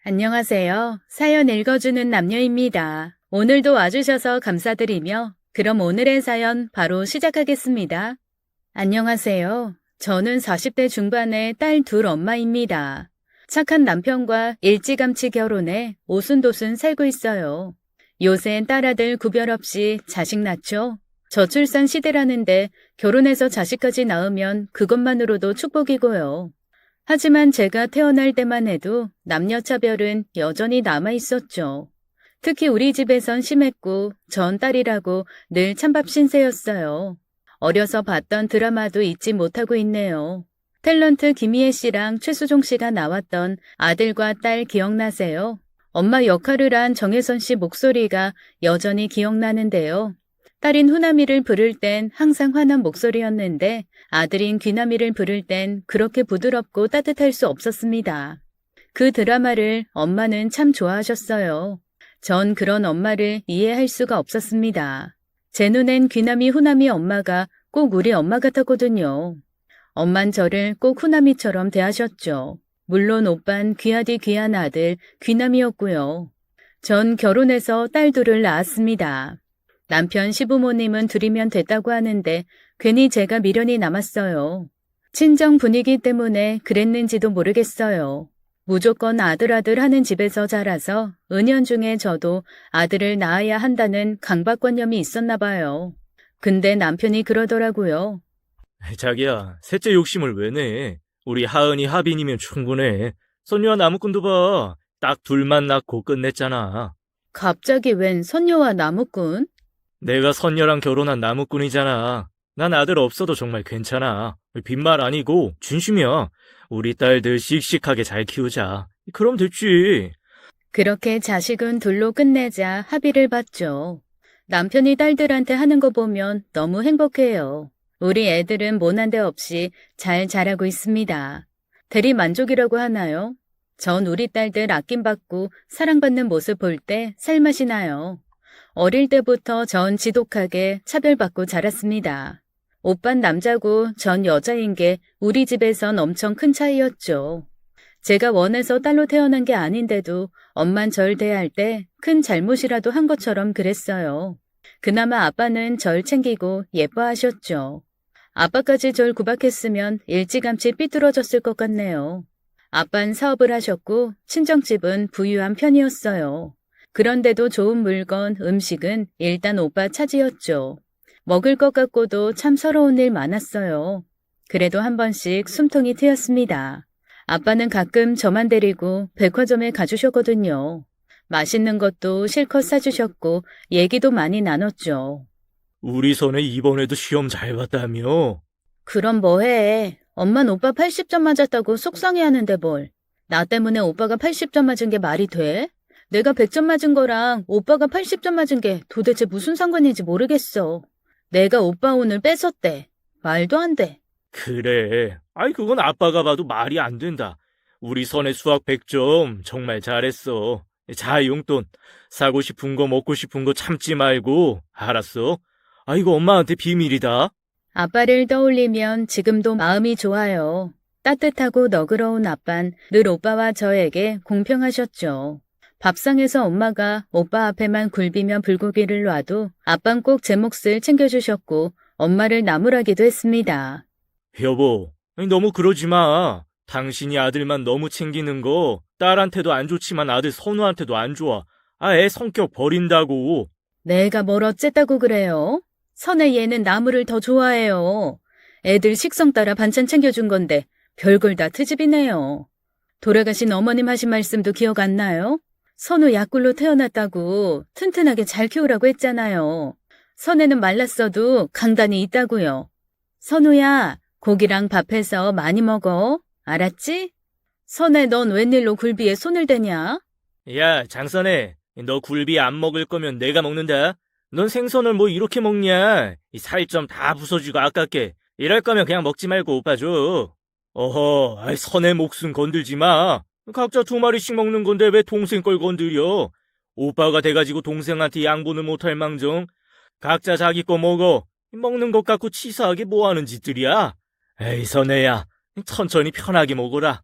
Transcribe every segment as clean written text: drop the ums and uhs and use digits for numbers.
안녕하세요. 사연 읽어주는 남녀입니다. 오늘도 와주셔서 감사드리며 그럼 오늘의 사연 바로 시작하겠습니다. 안녕하세요. 저는 40대 중반의 딸 둘 엄마입니다. 착한 남편과 일찌감치 결혼해 오순도순 살고 있어요. 요샌 딸아들 구별 없이 자식 낳죠. 저출산 시대라는데 결혼해서 자식까지 낳으면 그것만으로도 축복이고요. 하지만 제가 태어날 때만 해도 남녀차별은 여전히 남아 있었죠. 특히 우리 집에선 심했고 전 딸이라고 늘 찬밥 신세였어요. 어려서 봤던 드라마도 잊지 못하고 있네요. 탤런트 김희애 씨랑 최수종 씨가 나왔던 아들과 딸 기억나세요? 엄마 역할을 한 정혜선 씨 목소리가 여전히 기억나는데요. 딸인 후나미를 부를 땐 항상 화난 목소리였는데 아들인 귀나미를 부를 땐 그렇게 부드럽고 따뜻할 수 없었습니다. 그 드라마를 엄마는 참 좋아하셨어요. 전 그런 엄마를 이해할 수가 없었습니다. 제 눈엔 귀나미 후나미 엄마가 꼭 우리 엄마 같았거든요. 엄만 저를 꼭 후나미처럼 대하셨죠. 물론 오빤 귀하디 귀한 아들 귀남이었고요. 전 결혼해서 딸 둘을 낳았습니다. 남편 시부모님은 둘이면 됐다고 하는데 괜히 제가 미련이 남았어요. 친정 분위기 때문에 그랬는지도 모르겠어요. 무조건 아들 하는 집에서 자라서 은연중에 저도 아들을 낳아야 한다는 강박관념이 있었나 봐요. 근데 남편이 그러더라고요. 자기야, 셋째 욕심을 왜 내? 우리 하은이 하빈이면 충분해. 선유와 나무꾼도 봐. 딱 둘만 낳고 끝냈잖아. 갑자기 웬 선녀와 나무꾼? 내가 선녀랑 결혼한 나무꾼이잖아. 난 아들 없어도 정말 괜찮아. 빈말 아니고 진심이야. 우리 딸들 씩씩하게 잘 키우자. 그럼 됐지. 그렇게 자식은 둘로 끝내자 합의를 봤죠. 남편이 딸들한테 하는 거 보면 너무 행복해요. 우리 애들은 모난 데 없이 잘 자라고 있습니다. 대리 만족이라고 하나요? 전 우리 딸들 아낌받고 사랑받는 모습 볼 때 살맛이 나요. 어릴 때부터 전 지독하게 차별받고 자랐습니다. 오빤 남자고 전 여자인 게 우리 집에선 엄청 큰 차이였죠. 제가 원해서 딸로 태어난 게 아닌데도 엄만 절 대할 때 큰 잘못이라도 한 것처럼 그랬어요. 그나마 아빠는 절 챙기고 예뻐하셨죠. 아빠까지 절 구박했으면 일찌감치 삐뚤어졌을 것 같네요. 아빤 사업을 하셨고 친정집은 부유한 편이었어요. 그런데도 좋은 물건, 음식은 일단 오빠 차지였죠. 먹을 것 같고도 참 서러운 일 많았어요. 그래도 한 번씩 숨통이 트였습니다. 아빠는 가끔 저만 데리고 백화점에 가주셨거든요. 맛있는 것도 실컷 사주셨고 얘기도 많이 나눴죠. 우리 선에 이번에도 시험 잘 봤다며? 그럼 뭐해. 엄만 오빠 80점 맞았다고 속상해하는데 뭘. 나 때문에 오빠가 80점 맞은 게 말이 돼? 내가 100점 맞은 거랑 오빠가 80점 맞은 게 도대체 무슨 상관인지 모르겠어. 내가 오빠 오늘 뺏었대. 말도 안 돼. 그래. 아이, 그건 아빠가 봐도 말이 안 된다. 우리 선의 수학 100점 정말 잘했어. 자, 용돈. 사고 싶은 거 먹고 싶은 거 참지 말고. 알았어? 아, 이거 엄마한테 비밀이다. 아빠를 떠올리면 지금도 마음이 좋아요. 따뜻하고 너그러운 아빤 늘 오빠와 저에게 공평하셨죠. 밥상에서 엄마가 오빠 앞에만 굴비며 불고기를 놔도 아빤 꼭 제 몫을 챙겨주셨고 엄마를 나무라기도 했습니다. 여보, 아니, 너무 그러지 마. 당신이 아들만 너무 챙기는 거 딸한테도 안 좋지만 아들 선우한테도 안 좋아. 아, 애 성격 버린다고. 내가 뭘 어쨌다고 그래요? 선의 얘는 나무를 더 좋아해요. 애들 식성 따라 반찬 챙겨준 건데 별걸 다 트집이네요. 돌아가신 어머님 하신 말씀도 기억 안 나요? 선우 약굴로 태어났다고 튼튼하게 잘 키우라고 했잖아요. 선에는 말랐어도 강단이 있다고요. 선우야, 고기랑 밥해서 많이 먹어. 알았지? 선에 넌 웬일로 굴비에 손을 대냐? 야, 장선혜, 너 굴비 안 먹을 거면 내가 먹는다. 넌 생선을 뭐 이렇게 먹냐? 이 살 좀 다 부숴주고 아깝게. 이럴 거면 그냥 먹지 말고 오빠 줘. 어허, 아이, 선의 목숨 건들지 마. 각자 2마리씩 먹는 건데 왜 동생 걸 건드려? 오빠가 돼가지고 동생한테 양보는 못할 망정. 각자 자기 거 먹어. 먹는 것 갖고 치사하게 뭐 하는 짓들이야? 에이, 선혜야. 천천히 편하게 먹어라.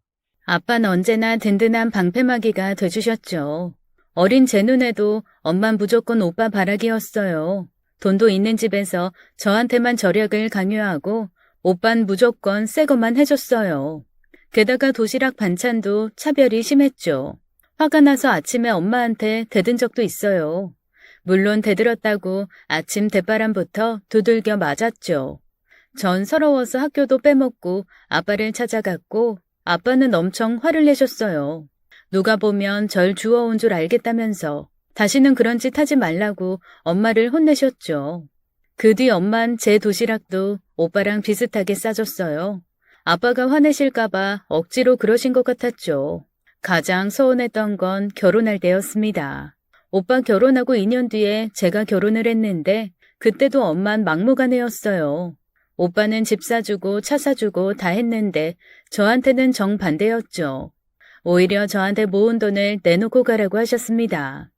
아빠는 언제나 든든한 방패막이가 돼주셨죠. 어린 제 눈에도 엄만 무조건 오빠 바라기였어요. 돈도 있는 집에서 저한테만 절약을 강요하고 오빤 무조건 새 것만 해줬어요. 게다가 도시락 반찬도 차별이 심했죠. 화가 나서 아침에 엄마한테 대든 적도 있어요. 물론 대들었다고 아침 대바람부터 두들겨 맞았죠. 전 서러워서 학교도 빼먹고 아빠를 찾아갔고 아빠는 엄청 화를 내셨어요. 누가 보면 절 주워온 줄 알겠다면서 다시는 그런 짓 하지 말라고 엄마를 혼내셨죠. 그 뒤 엄만 제 도시락도 오빠랑 비슷하게 싸줬어요. 아빠가 화내실까봐 억지로 그러신 것 같았죠. 가장 서운했던 건 결혼할 때였습니다. 오빠 결혼하고 2년 뒤에 제가 결혼을 했는데 그때도 엄만 막무가내였어요. 오빠는 집 사주고 차 사주고 다 했는데 저한테는 정반대였죠. 오히려 저한테 모은 돈을 내놓고 가라고 하셨습니다.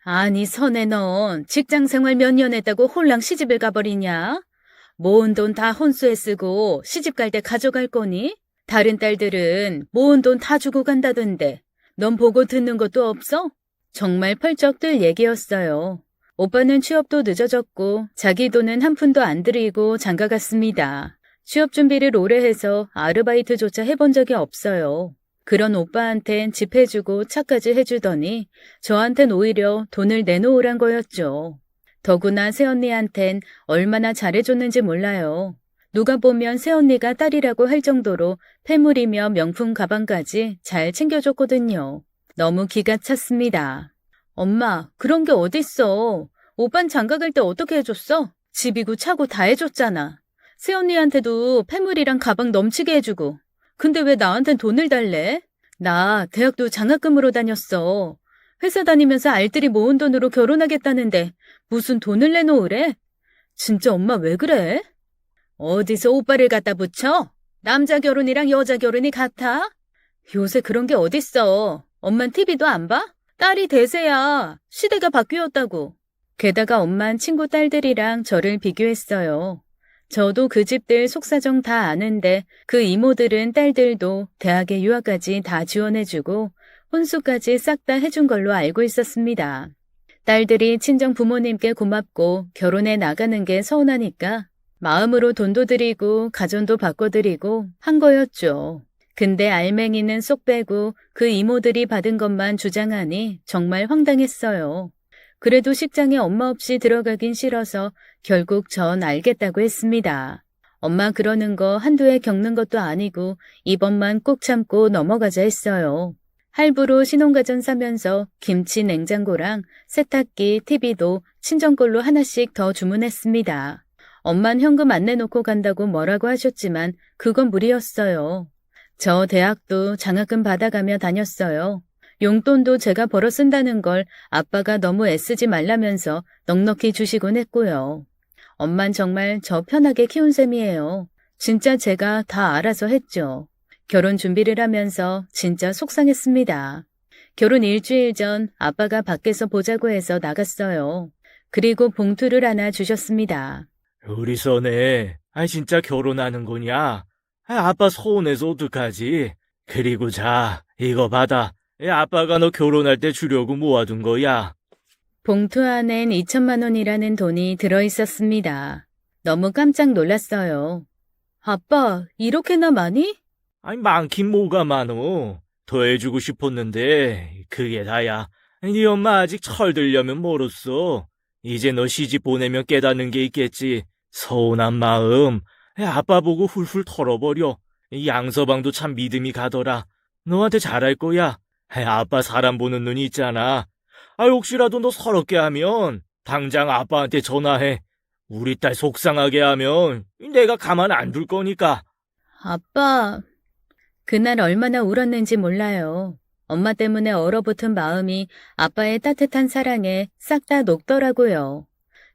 아니 선혜 넌 직장생활 몇 년 했다고 홀랑 시집을 가버리냐? 모은 돈 다 혼수에 쓰고 시집 갈 때 가져갈 거니? 다른 딸들은 모은 돈 다 주고 간다던데 넌 보고 듣는 것도 없어? 정말 펄쩍 뜰 얘기였어요. 오빠는 취업도 늦어졌고 자기 돈은 한 푼도 안 들이고 장가갔습니다. 취업 준비를 오래 해서 아르바이트조차 해본 적이 없어요. 그런 오빠한텐 집 해주고 차까지 해주더니 저한텐 오히려 돈을 내놓으란 거였죠. 더구나 새언니한텐 얼마나 잘해줬는지 몰라요. 누가 보면 새언니가 딸이라고 할 정도로 패물이며 명품 가방까지 잘 챙겨줬거든요. 너무 기가 찼습니다. 엄마, 그런 게 어딨어. 오빤 장가갈 때 어떻게 해줬어? 집이고 차고 다 해줬잖아. 새언니한테도 패물이랑 가방 넘치게 해주고. 근데 왜 나한텐 돈을 달래? 나 대학도 장학금으로 다녔어. 회사 다니면서 알뜰히 모은 돈으로 결혼하겠다는데 무슨 돈을 내놓으래? 진짜 엄마 왜 그래? 어디서 오빠를 갖다 붙여? 남자 결혼이랑 여자 결혼이 같아? 요새 그런 게 어딨어. 엄만 TV도 안 봐? 딸이 대세야. 시대가 바뀌었다고. 게다가 엄만 친구 딸들이랑 저를 비교했어요. 저도 그 집들 속사정 다 아는데 그 이모들은 딸들도 대학에 유학까지 다 지원해주고 혼수까지 싹 다 해준 걸로 알고 있었습니다. 딸들이 친정 부모님께 고맙고 결혼해 나가는 게 서운하니까 마음으로 돈도 드리고 가전도 바꿔드리고 한 거였죠. 근데 알맹이는 쏙 빼고 그 이모들이 받은 것만 주장하니 정말 황당했어요. 그래도 식장에 엄마 없이 들어가긴 싫어서 결국 전 알겠다고 했습니다. 엄마 그러는 거 한두 해 겪는 것도 아니고 이번만 꼭 참고 넘어가자 했어요. 할부로 신혼가전 사면서 김치 냉장고랑 세탁기, TV도 친정 걸로 하나씩 더 주문했습니다. 엄만 현금 안 내놓고 간다고 뭐라고 하셨지만 그건 무리였어요. 저 대학도 장학금 받아가며 다녔어요. 용돈도 제가 벌어 쓴다는 걸 아빠가 너무 애쓰지 말라면서 넉넉히 주시곤 했고요. 엄만 정말 저 편하게 키운 셈이에요. 진짜 제가 다 알아서 했죠. 결혼 준비를 하면서 진짜 속상했습니다. 결혼 일주일 전 아빠가 밖에서 보자고 해서 나갔어요. 그리고 봉투를 하나 주셨습니다. 우리 선혜, 진짜 결혼하는 거냐? 아빠 서운해서 어떡하지? 그리고 자, 이거 받아. 아빠가 너 결혼할 때 주려고 모아둔 거야. 봉투 안엔 2천만 원이라는 돈이 들어있었습니다. 너무 깜짝 놀랐어요. 아빠, 이렇게나 많이? 많긴 뭐가 많어. 더 해주고 싶었는데 그게 다야. 네 엄마 아직 철들려면 멀었어. 이제 너 시집 보내면 깨닫는 게 있겠지. 서운한 마음. 아빠 보고 훌훌 털어버려. 양서방도 참 믿음이 가더라. 너한테 잘할 거야. 아빠 사람 보는 눈이 있잖아. 혹시라도 너 서럽게 하면 당장 아빠한테 전화해. 우리 딸 속상하게 하면 내가 가만 안 둘 거니까. 아빠, 그날 얼마나 울었는지 몰라요. 엄마 때문에 얼어붙은 마음이 아빠의 따뜻한 사랑에 싹 다 녹더라고요.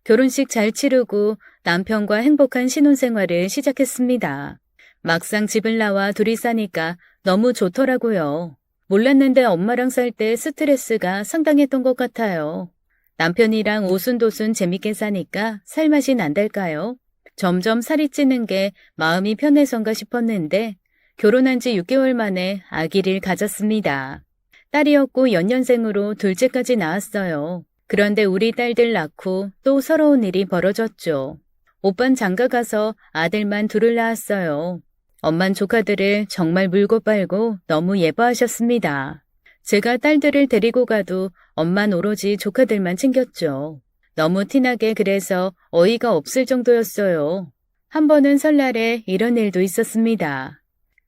결혼식 잘 치르고 남편과 행복한 신혼생활을 시작했습니다. 막상 집을 나와 둘이 사니까 너무 좋더라고요. 몰랐는데 엄마랑 살 때 스트레스가 상당했던 것 같아요. 남편이랑 오순도순 재밌게 사니까 살맛이 난달까요? 점점 살이 찌는 게 마음이 편해서인가 싶었는데 결혼한 지 6개월 만에 아기를 가졌습니다. 딸이었고 연년생으로 둘째까지 낳았어요. 그런데 우리 딸들 낳고 또 서러운 일이 벌어졌죠. 오빤 장가 가서 아들만 둘을 낳았어요. 엄만 조카들을 정말 물고 빨고 너무 예뻐하셨습니다. 제가 딸들을 데리고 가도 엄만 오로지 조카들만 챙겼죠. 너무 티나게 그래서 어이가 없을 정도였어요. 한 번은 설날에 이런 일도 있었습니다.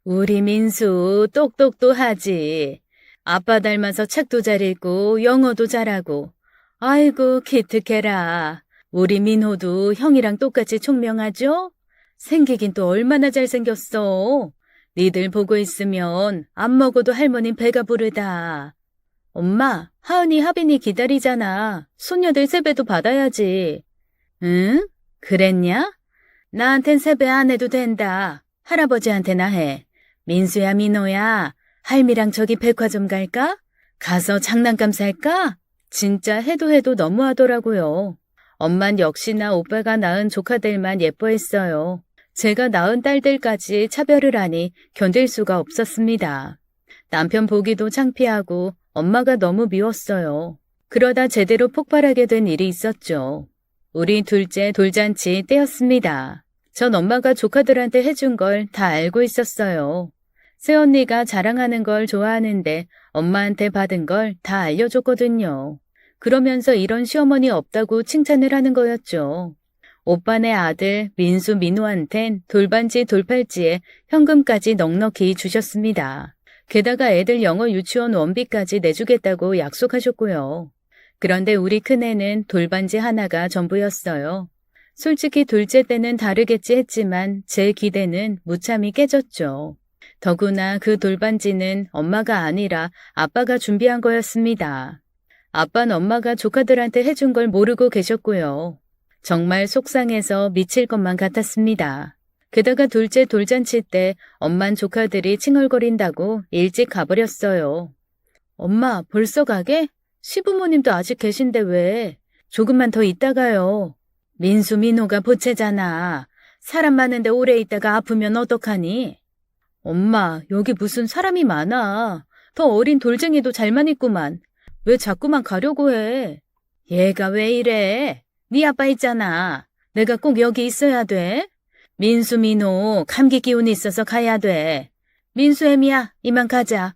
우리 민수 똑똑도 하지. 아빠 닮아서 책도 잘 읽고 영어도 잘하고. 아이고 기특해라. 우리 민호도 형이랑 똑같이 총명하죠? 생기긴 또 얼마나 잘생겼어. 니들 보고 있으면 안 먹어도 할머니 배가 부르다. 엄마, 하은이 하빈이 기다리잖아. 손녀들 세배도 받아야지. 응? 그랬냐? 나한텐 세배 안 해도 된다. 할아버지한테나 해. 민수야, 민호야, 할미랑 저기 백화점 갈까? 가서 장난감 살까? 진짜 해도 너무하더라고요. 엄만 역시나 오빠가 낳은 조카들만 예뻐했어요. 제가 낳은 딸들까지 차별을 하니 견딜 수가 없었습니다. 남편 보기도 창피하고 엄마가 너무 미웠어요. 그러다 제대로 폭발하게 된 일이 있었죠. 우리 둘째 돌잔치 때였습니다. 전 엄마가 조카들한테 해준 걸 다 알고 있었어요. 새언니가 자랑하는 걸 좋아하는데 엄마한테 받은 걸 다 알려줬거든요. 그러면서 이런 시어머니 없다고 칭찬을 하는 거였죠. 오빠네 아들 민수 민호한텐 돌반지 돌팔찌에 현금까지 넉넉히 주셨습니다. 게다가 애들 영어 유치원 원비까지 내주겠다고 약속하셨고요. 그런데 우리 큰애는 돌반지 하나가 전부였어요. 솔직히 둘째 때는 다르겠지 했지만 제 기대는 무참히 깨졌죠. 더구나 그 돌반지는 엄마가 아니라 아빠가 준비한 거였습니다. 아빠는 엄마가 조카들한테 해준 걸 모르고 계셨고요. 정말 속상해서 미칠 것만 같았습니다. 게다가 둘째 돌잔치 때 엄만 조카들이 칭얼거린다고 일찍 가버렸어요. 엄마, 벌써 가게? 시부모님도 아직 계신데 왜? 조금만 더 있다가요. 민수, 민호가 보채잖아. 사람 많은데 오래 있다가 아프면 어떡하니? 엄마, 여기 무슨 사람이 많아. 더 어린 돌쟁이도 잘만 있구만. 왜 자꾸만 가려고 해? 얘가 왜 이래? 네 아빠 있잖아. 내가 꼭 여기 있어야 돼? 민수, 민호, 감기 기운 있어서 가야 돼. 민수, 애미야, 이만 가자.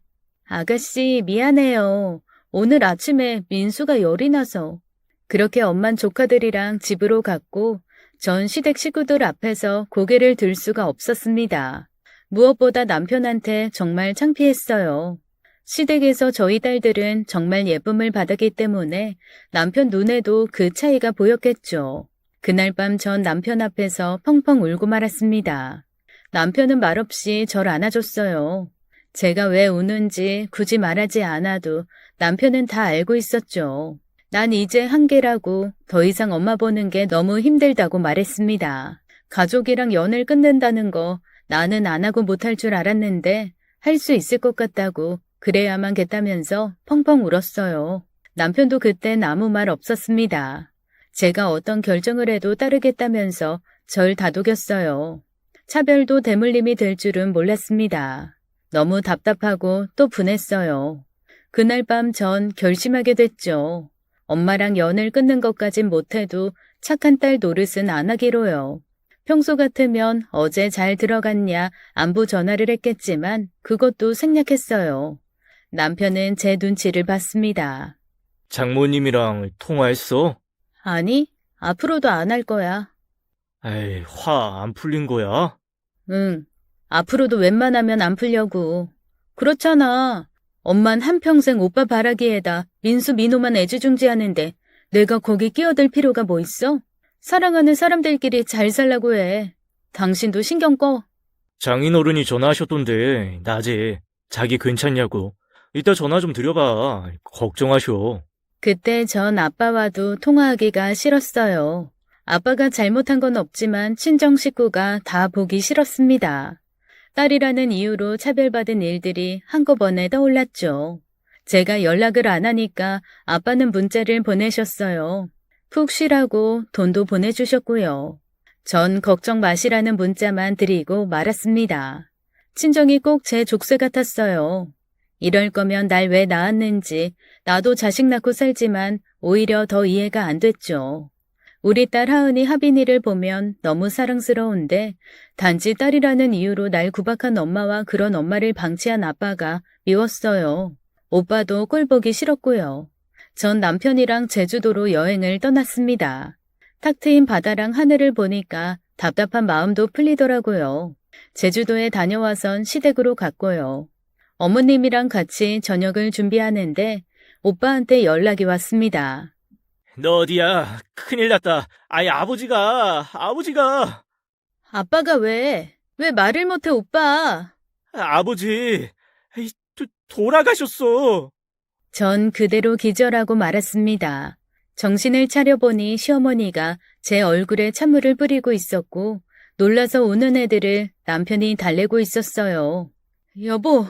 아가씨, 미안해요. 오늘 아침에 민수가 열이 나서. 그렇게 엄만 조카들이랑 집으로 갔고 전 시댁 식구들 앞에서 고개를 들 수가 없었습니다. 무엇보다 남편한테 정말 창피했어요. 시댁에서 저희 딸들은 정말 예쁨을 받았기 때문에 남편 눈에도 그 차이가 보였겠죠. 그날 밤 전 남편 앞에서 펑펑 울고 말았습니다. 남편은 말없이 절 안아줬어요. 제가 왜 우는지 굳이 말하지 않아도 남편은 다 알고 있었죠. 난 이제 한계라고 더 이상 엄마 보는 게 너무 힘들다고 말했습니다. 가족이랑 연을 끊는다는 거 나는 안 하고 못할 줄 알았는데 할 수 있을 것 같다고 그래야만 겠다면서 펑펑 울었어요. 남편도 그땐 아무 말 없었습니다. 제가 어떤 결정을 해도 따르겠다면서 절 다독였어요. 차별도 대물림이 될 줄은 몰랐습니다. 너무 답답하고 또 분했어요. 그날 밤 전 결심하게 됐죠. 엄마랑 연을 끊는 것까진 못해도 착한 딸 노릇은 안 하기로요. 평소 같으면 어제 잘 들어갔냐 안부 전화를 했겠지만 그것도 생략했어요. 남편은 제 눈치를 봤습니다. 장모님이랑 통화했어? 아니, 앞으로도 안 할 거야. 에이, 화 안 풀린 거야? 응, 앞으로도 웬만하면 안 풀려고. 그렇잖아. 엄만 한평생 오빠 바라기에다 민수 민호만 애지중지하는데 내가 거기 끼어들 필요가 뭐 있어? 사랑하는 사람들끼리 잘 살라고 해. 당신도 신경 꺼. 장인어른이 전화하셨던데 낮에 자기 괜찮냐고. 이따 전화 좀 드려봐. 걱정하셔. 그때 전 아빠와도 통화하기가 싫었어요. 아빠가 잘못한 건 없지만 친정 식구가 다 보기 싫었습니다. 딸이라는 이유로 차별받은 일들이 한꺼번에 떠올랐죠. 제가 연락을 안 하니까 아빠는 문자를 보내셨어요. 푹 쉬라고 돈도 보내주셨고요. 전 걱정 마시라는 문자만 드리고 말았습니다. 친정이 꼭 제 족쇄 같았어요. 이럴 거면 날 왜 낳았는지 나도 자식 낳고 살지만 오히려 더 이해가 안 됐죠. 우리 딸 하은이 하빈이를 보면 너무 사랑스러운데 단지 딸이라는 이유로 날 구박한 엄마와 그런 엄마를 방치한 아빠가 미웠어요. 오빠도 꼴 보기 싫었고요. 전 남편이랑 제주도로 여행을 떠났습니다. 탁 트인 바다랑 하늘을 보니까 답답한 마음도 풀리더라고요. 제주도에 다녀와선 시댁으로 갔고요. 어머님이랑 같이 저녁을 준비하는데 오빠한테 연락이 왔습니다. 너 어디야? 큰일 났다. 아이, 아버지가. 아빠가 왜? 왜 말을 못해, 오빠? 아버지, 에이, 돌아가셨어. 전 그대로 기절하고 말았습니다. 정신을 차려보니 시어머니가 제 얼굴에 찬물을 뿌리고 있었고 놀라서 우는 애들을 남편이 달래고 있었어요. 여보,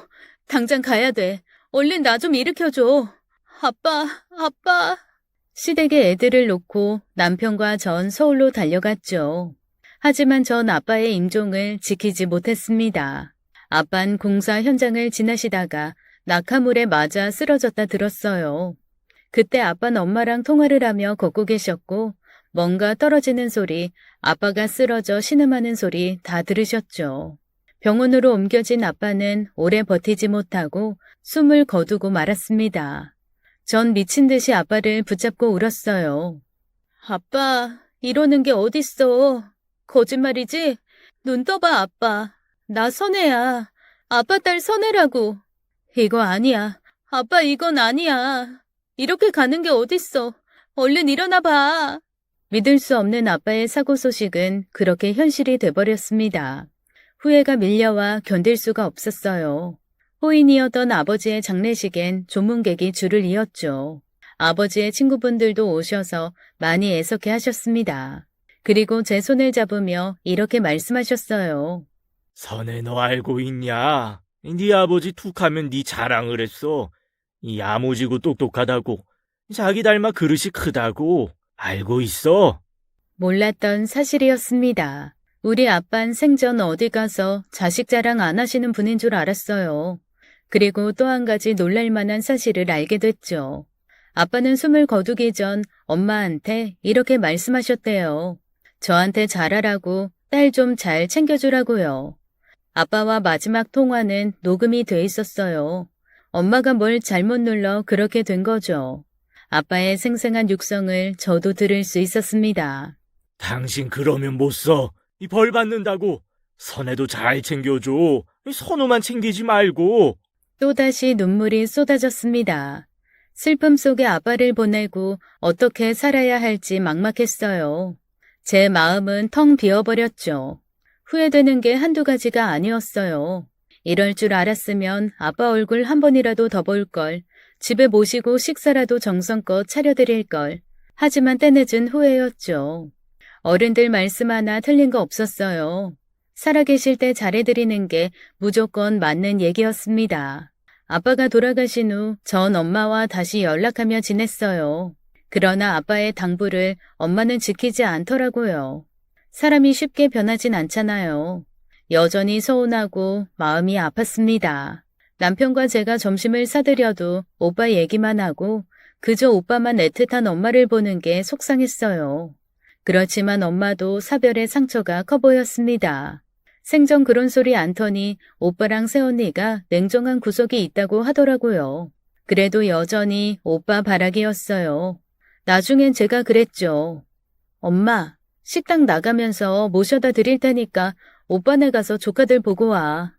당장 가야 돼. 얼른 나 좀 일으켜줘. 아빠. 시댁에 애들을 놓고 남편과 전 서울로 달려갔죠. 하지만 전 아빠의 임종을 지키지 못했습니다. 아빤 공사 현장을 지나시다가 낙하물에 맞아 쓰러졌다 들었어요. 그때 아빠는 엄마랑 통화를 하며 걷고 계셨고 뭔가 떨어지는 소리, 아빠가 쓰러져 신음하는 소리 다 들으셨죠. 병원으로 옮겨진 아빠는 오래 버티지 못하고 숨을 거두고 말았습니다. 전 미친 듯이 아빠를 붙잡고 울었어요. 아빠, 이러는 게 어딨어. 거짓말이지? 눈 떠봐, 아빠. 나 선혜야. 아빠 딸 선혜라고. 이거 아니야. 아빠, 이건 아니야. 이렇게 가는 게 어딨어. 얼른 일어나 봐. 믿을 수 없는 아빠의 사고 소식은 그렇게 현실이 돼버렸습니다. 후회가 밀려와 견딜 수가 없었어요. 호인이었던 아버지의 장례식엔 조문객이 줄을 이었죠. 아버지의 친구분들도 오셔서 많이 애석해 하셨습니다. 그리고 제 손을 잡으며 이렇게 말씀하셨어요. 선혜, 너 알고 있냐? 네 아버지 툭하면 네 자랑을 했어. 이 야무지고 똑똑하다고. 자기 닮아 그릇이 크다고. 알고 있어? 몰랐던 사실이었습니다. 우리 아빤 생전 어디 가서 자식 자랑 안 하시는 분인 줄 알았어요. 그리고 또 한 가지 놀랄 만한 사실을 알게 됐죠. 아빠는 숨을 거두기 전 엄마한테 이렇게 말씀하셨대요. 저한테 잘하라고 딸 좀 잘 챙겨주라고요. 아빠와 마지막 통화는 녹음이 돼 있었어요. 엄마가 뭘 잘못 눌러 그렇게 된 거죠. 아빠의 생생한 육성을 저도 들을 수 있었습니다. 당신 그러면 못 써. 이 벌 받는다고. 선혜도 잘 챙겨줘. 이 선우만 챙기지 말고. 또다시 눈물이 쏟아졌습니다. 슬픔 속에 아빠를 보내고 어떻게 살아야 할지 막막했어요. 제 마음은 텅 비어버렸죠. 후회되는 게 한두 가지가 아니었어요. 이럴 줄 알았으면 아빠 얼굴 한 번이라도 더 볼 걸. 집에 모시고 식사라도 정성껏 차려드릴 걸. 하지만 때늦은 후회였죠. 어른들 말씀 하나 틀린 거 없었어요. 살아계실 때 잘해드리는 게 무조건 맞는 얘기였습니다. 아빠가 돌아가신 후 전 엄마와 다시 연락하며 지냈어요. 그러나 아빠의 당부를 엄마는 지키지 않더라고요. 사람이 쉽게 변하진 않잖아요. 여전히 서운하고 마음이 아팠습니다. 남편과 제가 점심을 사드려도 오빠 얘기만 하고 그저 오빠만 애틋한 엄마를 보는 게 속상했어요. 그렇지만 엄마도 사별의 상처가 커 보였습니다. 생전 그런 소리 안 터니 오빠랑 새언니가 냉정한 구석이 있다고 하더라고요. 그래도 여전히 오빠 바라기였어요. 나중엔 제가 그랬죠. 엄마, 식당 나가면서 모셔다 드릴 테니까 오빠네 가서 조카들 보고 와.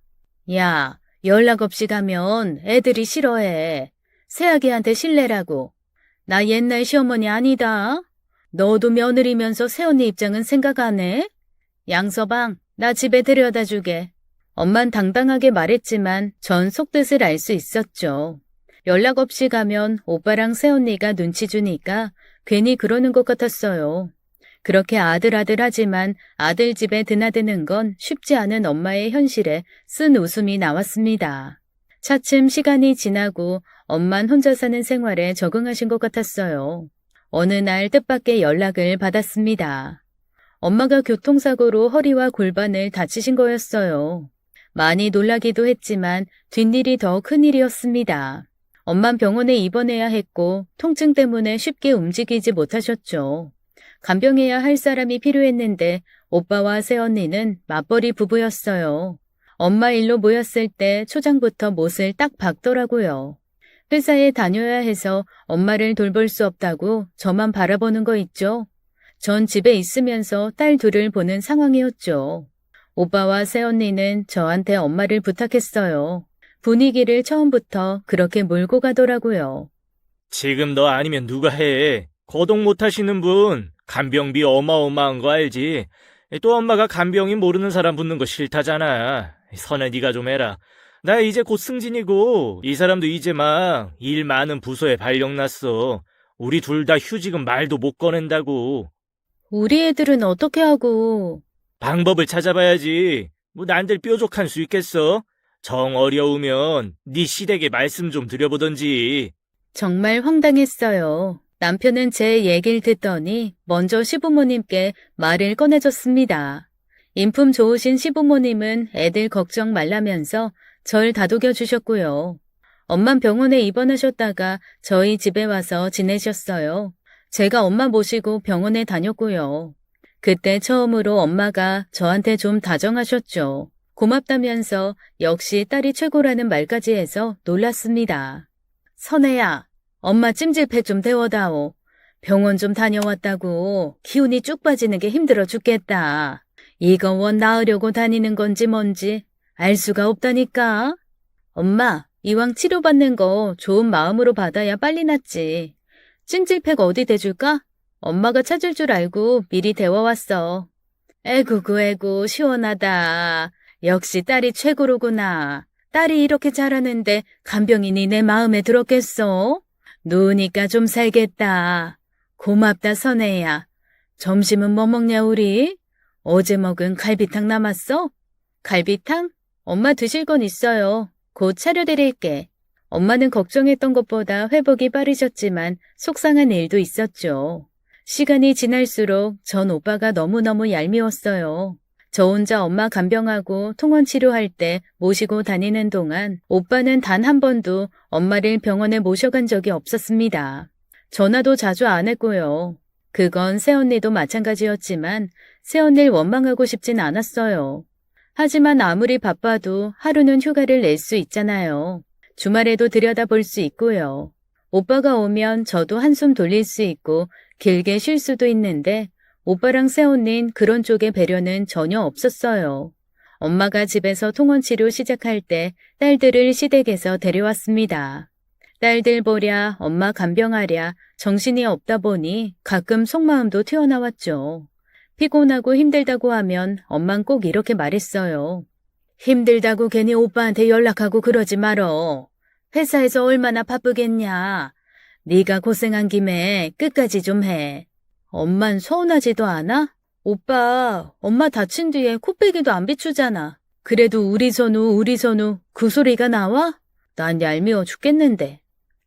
야, 연락 없이 가면 애들이 싫어해. 새아기한테 실례라고. 나 옛날 시어머니 아니다. 너도 며느리면서 새언니 입장은 생각 안 해? 양서방, 나 집에 데려다 주게. 엄만 당당하게 말했지만 전 속뜻을 알 수 있었죠. 연락 없이 가면 오빠랑 새언니가 눈치 주니까 괜히 그러는 것 같았어요. 그렇게 아들하지만 아들 집에 드나드는 건 쉽지 않은 엄마의 현실에 쓴 웃음이 나왔습니다. 차츰 시간이 지나고 엄만 혼자 사는 생활에 적응하신 것 같았어요. 어느 날 뜻밖의 연락을 받았습니다. 엄마가 교통사고로 허리와 골반을 다치신 거였어요. 많이 놀라기도 했지만 뒷일이 더 큰일이었습니다. 엄만 병원에 입원해야 했고 통증 때문에 쉽게 움직이지 못하셨죠. 간병해야 할 사람이 필요했는데 오빠와 새언니는 맞벌이 부부였어요. 엄마 일로 모였을 때 초장부터 못을 딱 박더라고요. 회사에 다녀야 해서 엄마를 돌볼 수 없다고 저만 바라보는 거 있죠. 전 집에 있으면서 딸 둘을 보는 상황이었죠. 오빠와 새언니는 저한테 엄마를 부탁했어요. 분위기를 처음부터 그렇게 몰고 가더라고요. 지금 너 아니면 누가 해? 거동 못 하시는 분, 간병비 어마어마한 거 알지? 또 엄마가 간병인 모르는 사람 붙는 거 싫다잖아. 선에 네가 좀 해라. 나 이제 곧 승진이고 이 사람도 이제 막 일 많은 부서에 발령 났어. 우리 둘 다 휴직은 말도 못 꺼낸다고. 우리 애들은 어떻게 하고? 방법을 찾아봐야지. 뭐 난들 뾰족한 수 있겠어? 정 어려우면 네 시댁에 말씀 좀 드려보던지. 정말 황당했어요. 남편은 제 얘기를 듣더니 먼저 시부모님께 말을 꺼내줬습니다. 인품 좋으신 시부모님은 애들 걱정 말라면서 절 다독여 주셨고요. 엄만 병원에 입원하셨다가 저희 집에 와서 지내셨어요. 제가 엄마 모시고 병원에 다녔고요. 그때 처음으로 엄마가 저한테 좀 다정하셨죠. 고맙다면서 역시 딸이 최고라는 말까지 해서 놀랐습니다. 선혜야, 엄마 찜질팩 좀 데워다오. 병원 좀 다녀왔다고 기운이 쭉 빠지는 게 힘들어 죽겠다. 이거 원 나으려고 다니는 건지 뭔지 알 수가 없다니까. 엄마, 이왕 치료받는 거 좋은 마음으로 받아야 빨리 낫지. 찜질팩 어디 대줄까? 엄마가 찾을 줄 알고 미리 데워왔어. 에구구 에구 시원하다. 역시 딸이 최고로구나. 딸이 이렇게 잘하는데 간병인이 내 마음에 들었겠어? 누우니까 좀 살겠다. 고맙다 선혜야. 점심은 뭐 먹냐 우리? 어제 먹은 갈비탕 남았어? 갈비탕? 엄마 드실 건 있어요. 곧 차려드릴게. 엄마는 걱정했던 것보다 회복이 빠르셨지만 속상한 일도 있었죠. 시간이 지날수록 전 오빠가 너무너무 얄미웠어요. 저 혼자 엄마 간병하고 통원 치료할 때 모시고 다니는 동안 오빠는 단 한 번도 엄마를 병원에 모셔간 적이 없었습니다. 전화도 자주 안 했고요. 그건 새언니도 마찬가지였지만 새언니를 원망하고 싶진 않았어요. 하지만 아무리 바빠도 하루는 휴가를 낼 수 있잖아요. 주말에도 들여다볼 수 있고요. 오빠가 오면 저도 한숨 돌릴 수 있고 길게 쉴 수도 있는데 오빠랑 새언니는 그런 쪽의 배려는 전혀 없었어요. 엄마가 집에서 통원치료 시작할 때 딸들을 시댁에서 데려왔습니다. 딸들 보랴 엄마 간병하랴 정신이 없다 보니 가끔 속마음도 튀어나왔죠. 피곤하고 힘들다고 하면 엄만 꼭 이렇게 말했어요. 힘들다고 괜히 오빠한테 연락하고 그러지 말어. 회사에서 얼마나 바쁘겠냐. 네가 고생한 김에 끝까지 좀 해. 엄만 서운하지도 않아? 오빠, 엄마 다친 뒤에 코빼기도 안 비추잖아. 그래도 우리 선우 그 소리가 나와? 난 얄미워 죽겠는데.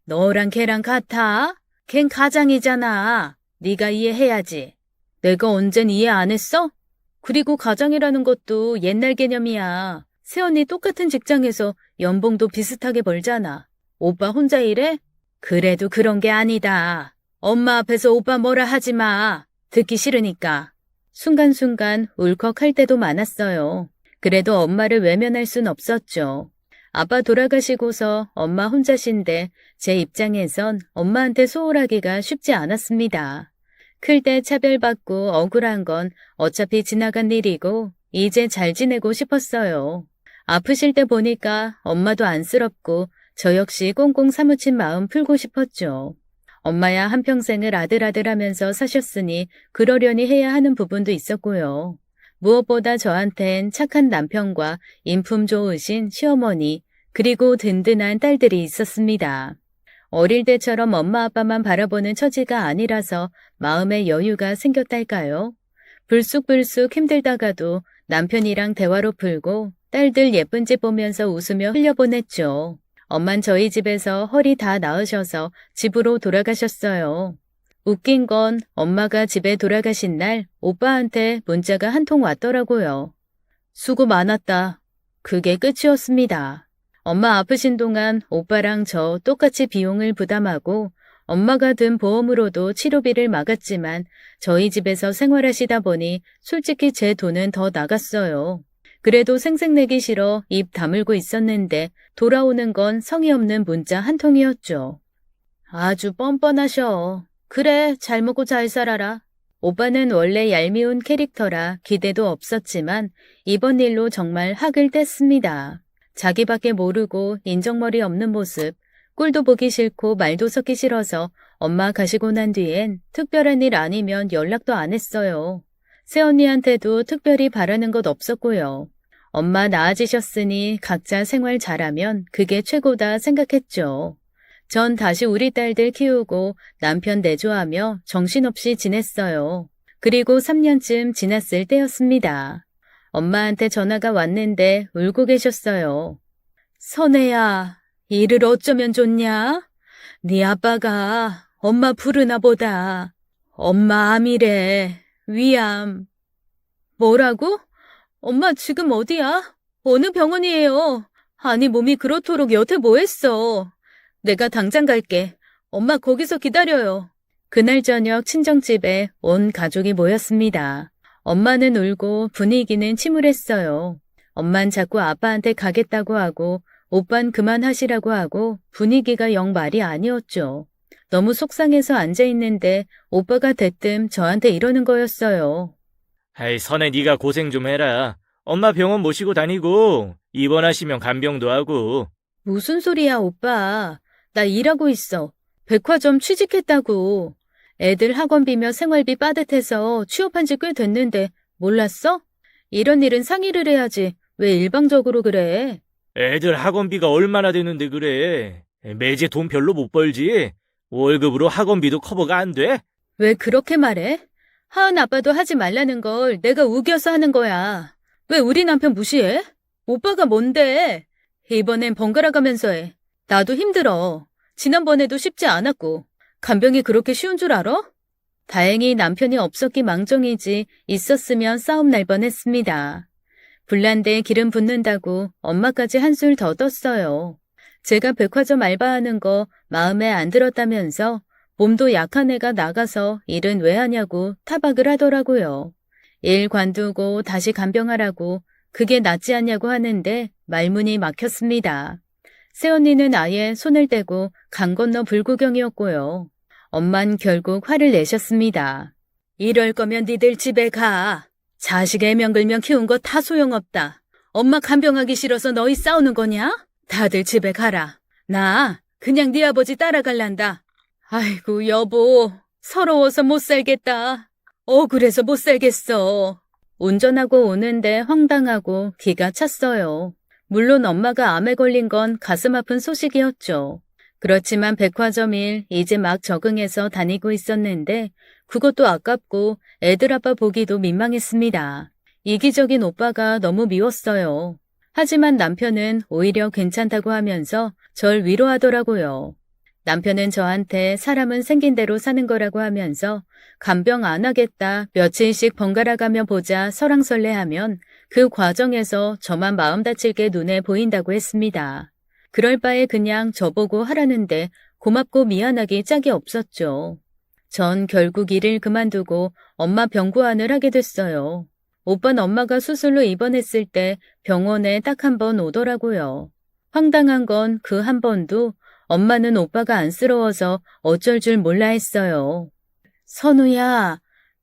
너랑 걔랑 같아? 걘 가장이잖아. 네가 이해해야지. 내가 언젠 이해 안 했어? 그리고 가장이라는 것도 옛날 개념이야. 새언니 똑같은 직장에서 연봉도 비슷하게 벌잖아. 오빠 혼자 일해? 그래도 그런 게 아니다. 엄마 앞에서 오빠 뭐라 하지 마. 듣기 싫으니까. 순간순간 울컥할 때도 많았어요. 그래도 엄마를 외면할 순 없었죠. 아빠 돌아가시고서 엄마 혼자신데 제 입장에선 엄마한테 소홀하기가 쉽지 않았습니다. 클 때 차별받고 억울한 건 어차피 지나간 일이고 이제 잘 지내고 싶었어요. 아프실 때 보니까 엄마도 안쓰럽고 저 역시 꽁꽁 사무친 마음 풀고 싶었죠. 엄마야 한평생을 아들아들하면서 사셨으니 그러려니 해야 하는 부분도 있었고요. 무엇보다 저한텐 착한 남편과 인품 좋으신 시어머니 그리고 든든한 딸들이 있었습니다. 어릴 때처럼 엄마 아빠만 바라보는 처지가 아니라서 마음의 여유가 생겼달까요? 불쑥불쑥 힘들다가도 남편이랑 대화로 풀고 딸들 예쁜 집 보면서 웃으며 흘려보냈죠. 엄만 저희 집에서 허리 다 나으셔서 집으로 돌아가셨어요. 웃긴 건 엄마가 집에 돌아가신 날 오빠한테 문자가 한 통 왔더라고요. 수고 많았다. 그게 끝이었습니다. 엄마 아프신 동안 오빠랑 저 똑같이 비용을 부담하고 엄마가 든 보험으로도 치료비를 막았지만 저희 집에서 생활하시다 보니 솔직히 제 돈은 더 나갔어요. 그래도 생색내기 싫어 입 다물고 있었는데 돌아오는 건 성의 없는 문자 한 통이었죠. 아주 뻔뻔하셔. 그래, 잘 먹고 잘 살아라. 오빠는 원래 얄미운 캐릭터라 기대도 없었지만 이번 일로 정말 학을 뗐습니다. 자기밖에 모르고 인정머리 없는 모습, 꼴도 보기 싫고 말도 섞기 싫어서 엄마 가시고 난 뒤엔 특별한 일 아니면 연락도 안 했어요. 새언니한테도 특별히 바라는 것 없었고요. 엄마 나아지셨으니 각자 생활 잘하면 그게 최고다 생각했죠. 전 다시 우리 딸들 키우고 남편 내조하며 정신없이 지냈어요. 그리고 3년쯤 지났을 때였습니다. 엄마한테 전화가 왔는데 울고 계셨어요. 선혜야, 일을 어쩌면 좋냐? 네 아빠가 엄마 부르나 보다. 엄마 암이래. 위암. 뭐라고? 엄마 지금 어디야? 어느 병원이에요? 아니 몸이 그렇도록 여태 뭐 했어? 내가 당장 갈게. 엄마 거기서 기다려요. 그날 저녁 친정집에 온 가족이 모였습니다. 엄마는 울고 분위기는 침울했어요. 엄만 자꾸 아빠한테 가겠다고 하고 오빤 그만하시라고 하고 분위기가 영 말이 아니었죠. 너무 속상해서 앉아있는데 오빠가 대뜸 저한테 이러는 거였어요. 아이, 선혜 네가 고생 좀 해라. 엄마 병원 모시고 다니고 입원하시면 간병도 하고. 무슨 소리야 오빠. 나 일하고 있어. 백화점 취직했다고. 애들 학원비며 생활비 빠듯해서 취업한 지 꽤 됐는데 몰랐어? 이런 일은 상의를 해야지. 왜 일방적으로 그래? 애들 학원비가 얼마나 되는데 그래. 매제 돈 별로 못 벌지. 월급으로 학원비도 커버가 안 돼? 왜 그렇게 말해? 하은 아빠도 하지 말라는 걸 내가 우겨서 하는 거야. 왜 우리 남편 무시해? 오빠가 뭔데? 이번엔 번갈아 가면서 해. 나도 힘들어. 지난번에도 쉽지 않았고. 간병이 그렇게 쉬운 줄 알아? 다행히 남편이 없었기 망정이지 있었으면 싸움 날 뻔했습니다. 불난데 기름 붓는다고 엄마까지 한술 더 떴어요. 제가 백화점 알바하는 거 마음에 안 들었다면서 몸도 약한 애가 나가서 일은 왜 하냐고 타박을 하더라고요. 일 관두고 다시 간병하라고 그게 낫지 않냐고 하는데 말문이 막혔습니다. 새언니는 아예 손을 떼고 강 건너 불구경이었고요. 엄만 결국 화를 내셨습니다. 이럴 거면 니들 집에 가. 자식 애명 걸면 키운 거 다 소용없다. 엄마 간병하기 싫어서 너희 싸우는 거냐? 다들 집에 가라. 나 그냥 네 아버지 따라갈란다. 아이고 여보, 서러워서 못 살겠다. 억울해서 못 살겠어. 운전하고 오는데 황당하고 기가 찼어요. 물론 엄마가 암에 걸린 건 가슴 아픈 소식이었죠. 그렇지만 백화점 일 이제 막 적응해서 다니고 있었는데 그것도 아깝고 애들 아빠 보기도 민망했습니다. 이기적인 오빠가 너무 미웠어요. 하지만 남편은 오히려 괜찮다고 하면서 절 위로하더라고요. 남편은 저한테 사람은 생긴 대로 사는 거라고 하면서 간병 안 하겠다, 며칠씩 번갈아 가며 보자 설왕설래하면 그 과정에서 저만 마음 다칠 게 눈에 보인다고 했습니다. 그럴 바에 그냥 저보고 하라는데 고맙고 미안하기 짝이 없었죠. 전 결국 일을 그만두고 엄마 병구안을 하게 됐어요. 오빠는 엄마가 수술로 입원했을 때 병원에 딱 한 번 오더라고요. 황당한 건 그 한 번도 엄마는 오빠가 안쓰러워서 어쩔 줄 몰라 했어요. 선우야,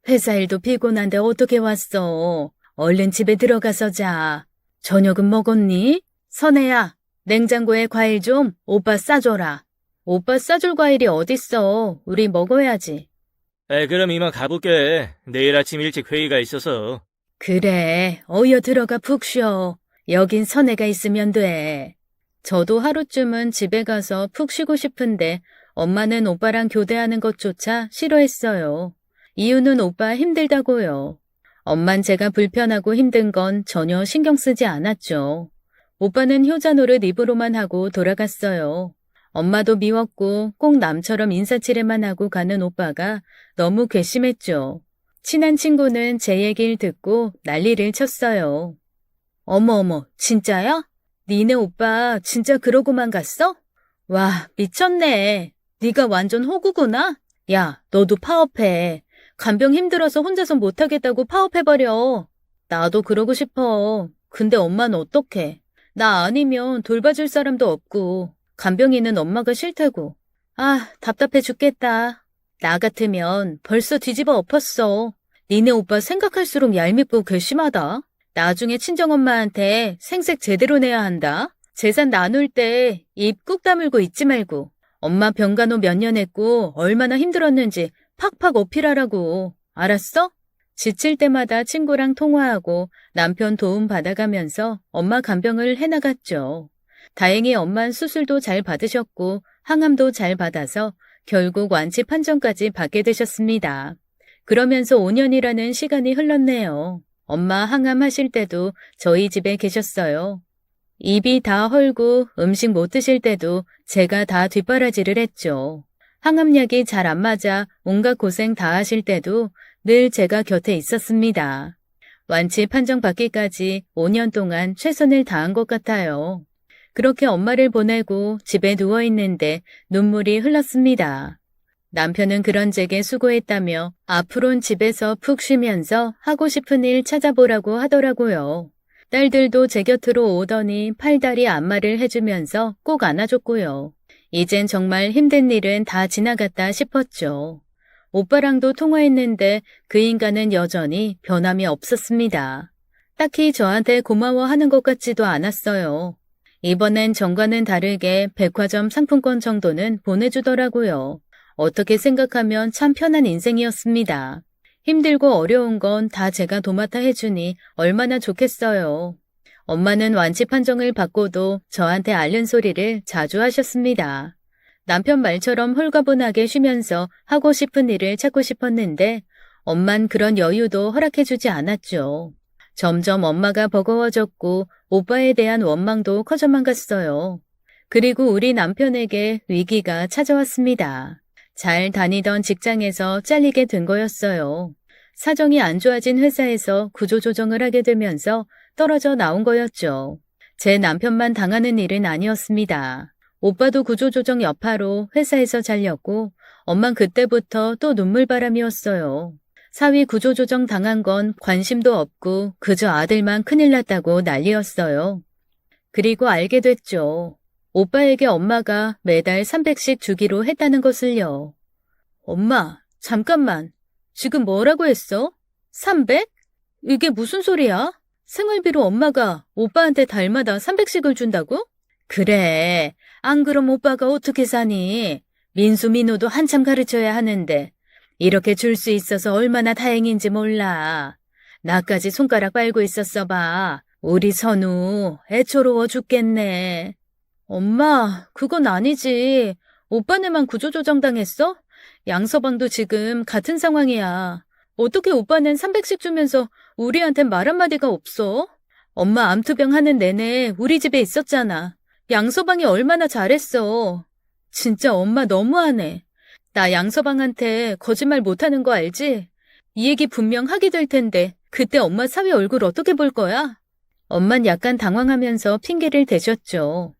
회사 일도 피곤한데 어떻게 왔어? 얼른 집에 들어가서 자. 저녁은 먹었니? 선혜야, 냉장고에 과일 좀 오빠 싸줘라. 오빠 싸줄 과일이 어딨어. 우리 먹어야지. 그럼 이만 가볼게. 내일 아침 일찍 회의가 있어서. 그래, 어여 들어가 푹 쉬어. 여긴 선혜가 있으면 돼. 저도 하루쯤은 집에 가서 푹 쉬고 싶은데 엄마는 오빠랑 교대하는 것조차 싫어했어요. 이유는 오빠 힘들다고요. 엄만 제가 불편하고 힘든 건 전혀 신경 쓰지 않았죠. 오빠는 효자 노릇 입으로만 하고 돌아갔어요. 엄마도 미웠고 꼭 남처럼 인사치레만 하고 가는 오빠가 너무 괘씸했죠. 친한 친구는 제 얘기를 듣고 난리를 쳤어요. 어머, 진짜야? 니네 오빠 진짜 그러고만 갔어? 와, 미쳤네. 네가 완전 호구구나? 야, 너도 파업해. 간병 힘들어서 혼자서 못하겠다고 파업해버려. 나도 그러고 싶어. 근데 엄마는 어떡해? 나 아니면 돌봐줄 사람도 없고, 간병이는 엄마가 싫다고. 아, 답답해 죽겠다. 나 같으면 벌써 뒤집어 엎었어. 니네 오빠 생각할수록 얄밉고 괘씸하다. 나중에 친정엄마한테 생색 제대로 내야 한다. 재산 나눌 때 입 꾹 다물고 있지 말고. 엄마 병간호 몇 년 했고 얼마나 힘들었는지 팍팍 어필하라고. 알았어? 지칠 때마다 친구랑 통화하고 남편 도움 받아가면서 엄마 간병을 해나갔죠. 다행히 엄만 수술도 잘 받으셨고 항암도 잘 받아서 결국 완치 판정까지 받게 되셨습니다. 그러면서 5년이라는 시간이 흘렀네요. 엄마 항암하실 때도 저희 집에 계셨어요. 입이 다 헐고 음식 못 드실 때도 제가 다 뒷바라지를 했죠. 항암약이 잘 안 맞아 온갖 고생 다 하실 때도 늘 제가 곁에 있었습니다. 완치 판정 받기까지 5년 동안 최선을 다한 것 같아요. 그렇게 엄마를 보내고 집에 누워있는데 눈물이 흘렀습니다. 남편은 그런 제게 수고했다며 앞으론 집에서 푹 쉬면서 하고 싶은 일 찾아보라고 하더라고요. 딸들도 제 곁으로 오더니 팔다리 안마를 해주면서 꼭 안아줬고요. 이젠 정말 힘든 일은 다 지나갔다 싶었죠. 오빠랑도 통화했는데 그 인간은 여전히 변함이 없었습니다. 딱히 저한테 고마워하는 것 같지도 않았어요. 이번엔 전과는 다르게 백화점 상품권 정도는 보내주더라고요. 어떻게 생각하면 참 편한 인생이었습니다. 힘들고 어려운 건 다 제가 도맡아 해주니 얼마나 좋겠어요. 엄마는 완치 판정을 받고도 저한테 앓는 소리를 자주 하셨습니다. 남편 말처럼 홀가분하게 쉬면서 하고 싶은 일을 찾고 싶었는데 엄만 그런 여유도 허락해주지 않았죠. 점점 엄마가 버거워졌고 오빠에 대한 원망도 커져만 갔어요. 그리고 우리 남편에게 위기가 찾아왔습니다. 잘 다니던 직장에서 잘리게 된 거였어요. 사정이 안 좋아진 회사에서 구조조정을 하게 되면서 떨어져 나온 거였죠. 제 남편만 당하는 일은 아니었습니다. 오빠도 구조조정 여파로 회사에서 잘렸고 엄만 그때부터 또 눈물바람이었어요. 사위 구조조정 당한 건 관심도 없고 그저 아들만 큰일 났다고 난리였어요. 그리고 알게 됐죠. 오빠에게 엄마가 매달 300씩 주기로 했다는 것을요. 엄마, 잠깐만. 지금 뭐라고 했어? 300? 이게 무슨 소리야? 생활비로 엄마가 오빠한테 달마다 300씩을 준다고? 그래. 안 그럼 오빠가 어떻게 사니? 민수, 민호도 한참 가르쳐야 하는데 이렇게 줄 수 있어서 얼마나 다행인지 몰라. 나까지 손가락 빨고 있었어 봐. 우리 선우 애처로워 죽겠네. 엄마, 그건 아니지. 오빠네만 구조조정 당했어? 양서방도 지금 같은 상황이야. 어떻게 오빠는 300씩 주면서 우리한텐 말 한마디가 없어? 엄마 암투병 하는 내내 우리 집에 있었잖아. 양서방이 얼마나 잘했어. 진짜 엄마 너무하네. 나 양서방한테 거짓말 못하는 거 알지? 이 얘기 분명 하게 될 텐데 그때 엄마 사위 얼굴 어떻게 볼 거야? 엄만 약간 당황하면서 핑계를 대셨죠.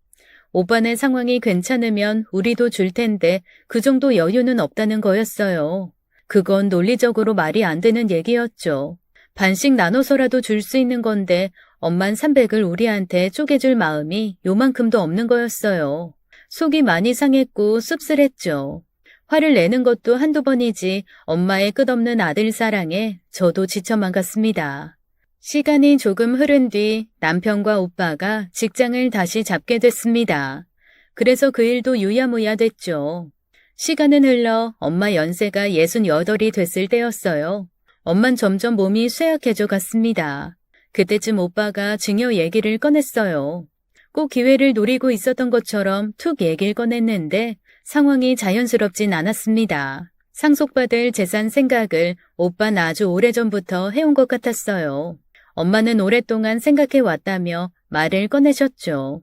오빠네 상황이 괜찮으면 우리도 줄 텐데 그 정도 여유는 없다는 거였어요. 그건 논리적으로 말이 안 되는 얘기였죠. 반씩 나눠서라도 줄 수 있는 건데 엄만 300을 우리한테 쪼개줄 마음이 요만큼도 없는 거였어요. 속이 많이 상했고 씁쓸했죠. 화를 내는 것도 한두 번이지 엄마의 끝없는 아들 사랑에 저도 지쳐만 갔습니다. 시간이 조금 흐른 뒤 남편과 오빠가 직장을 다시 잡게 됐습니다. 그래서 그 일도 유야무야 됐죠. 시간은 흘러 엄마 연세가 68이 됐을 때였어요. 엄만 점점 몸이 쇠약해져 갔습니다. 그때쯤 오빠가 증여 얘기를 꺼냈어요. 꼭 기회를 노리고 있었던 것처럼 툭 얘기를 꺼냈는데 상황이 자연스럽진 않았습니다. 상속받을 재산 생각을 오빠는 아주 오래전부터 해온 것 같았어요. 엄마는 오랫동안 생각해 왔다며 말을 꺼내셨죠.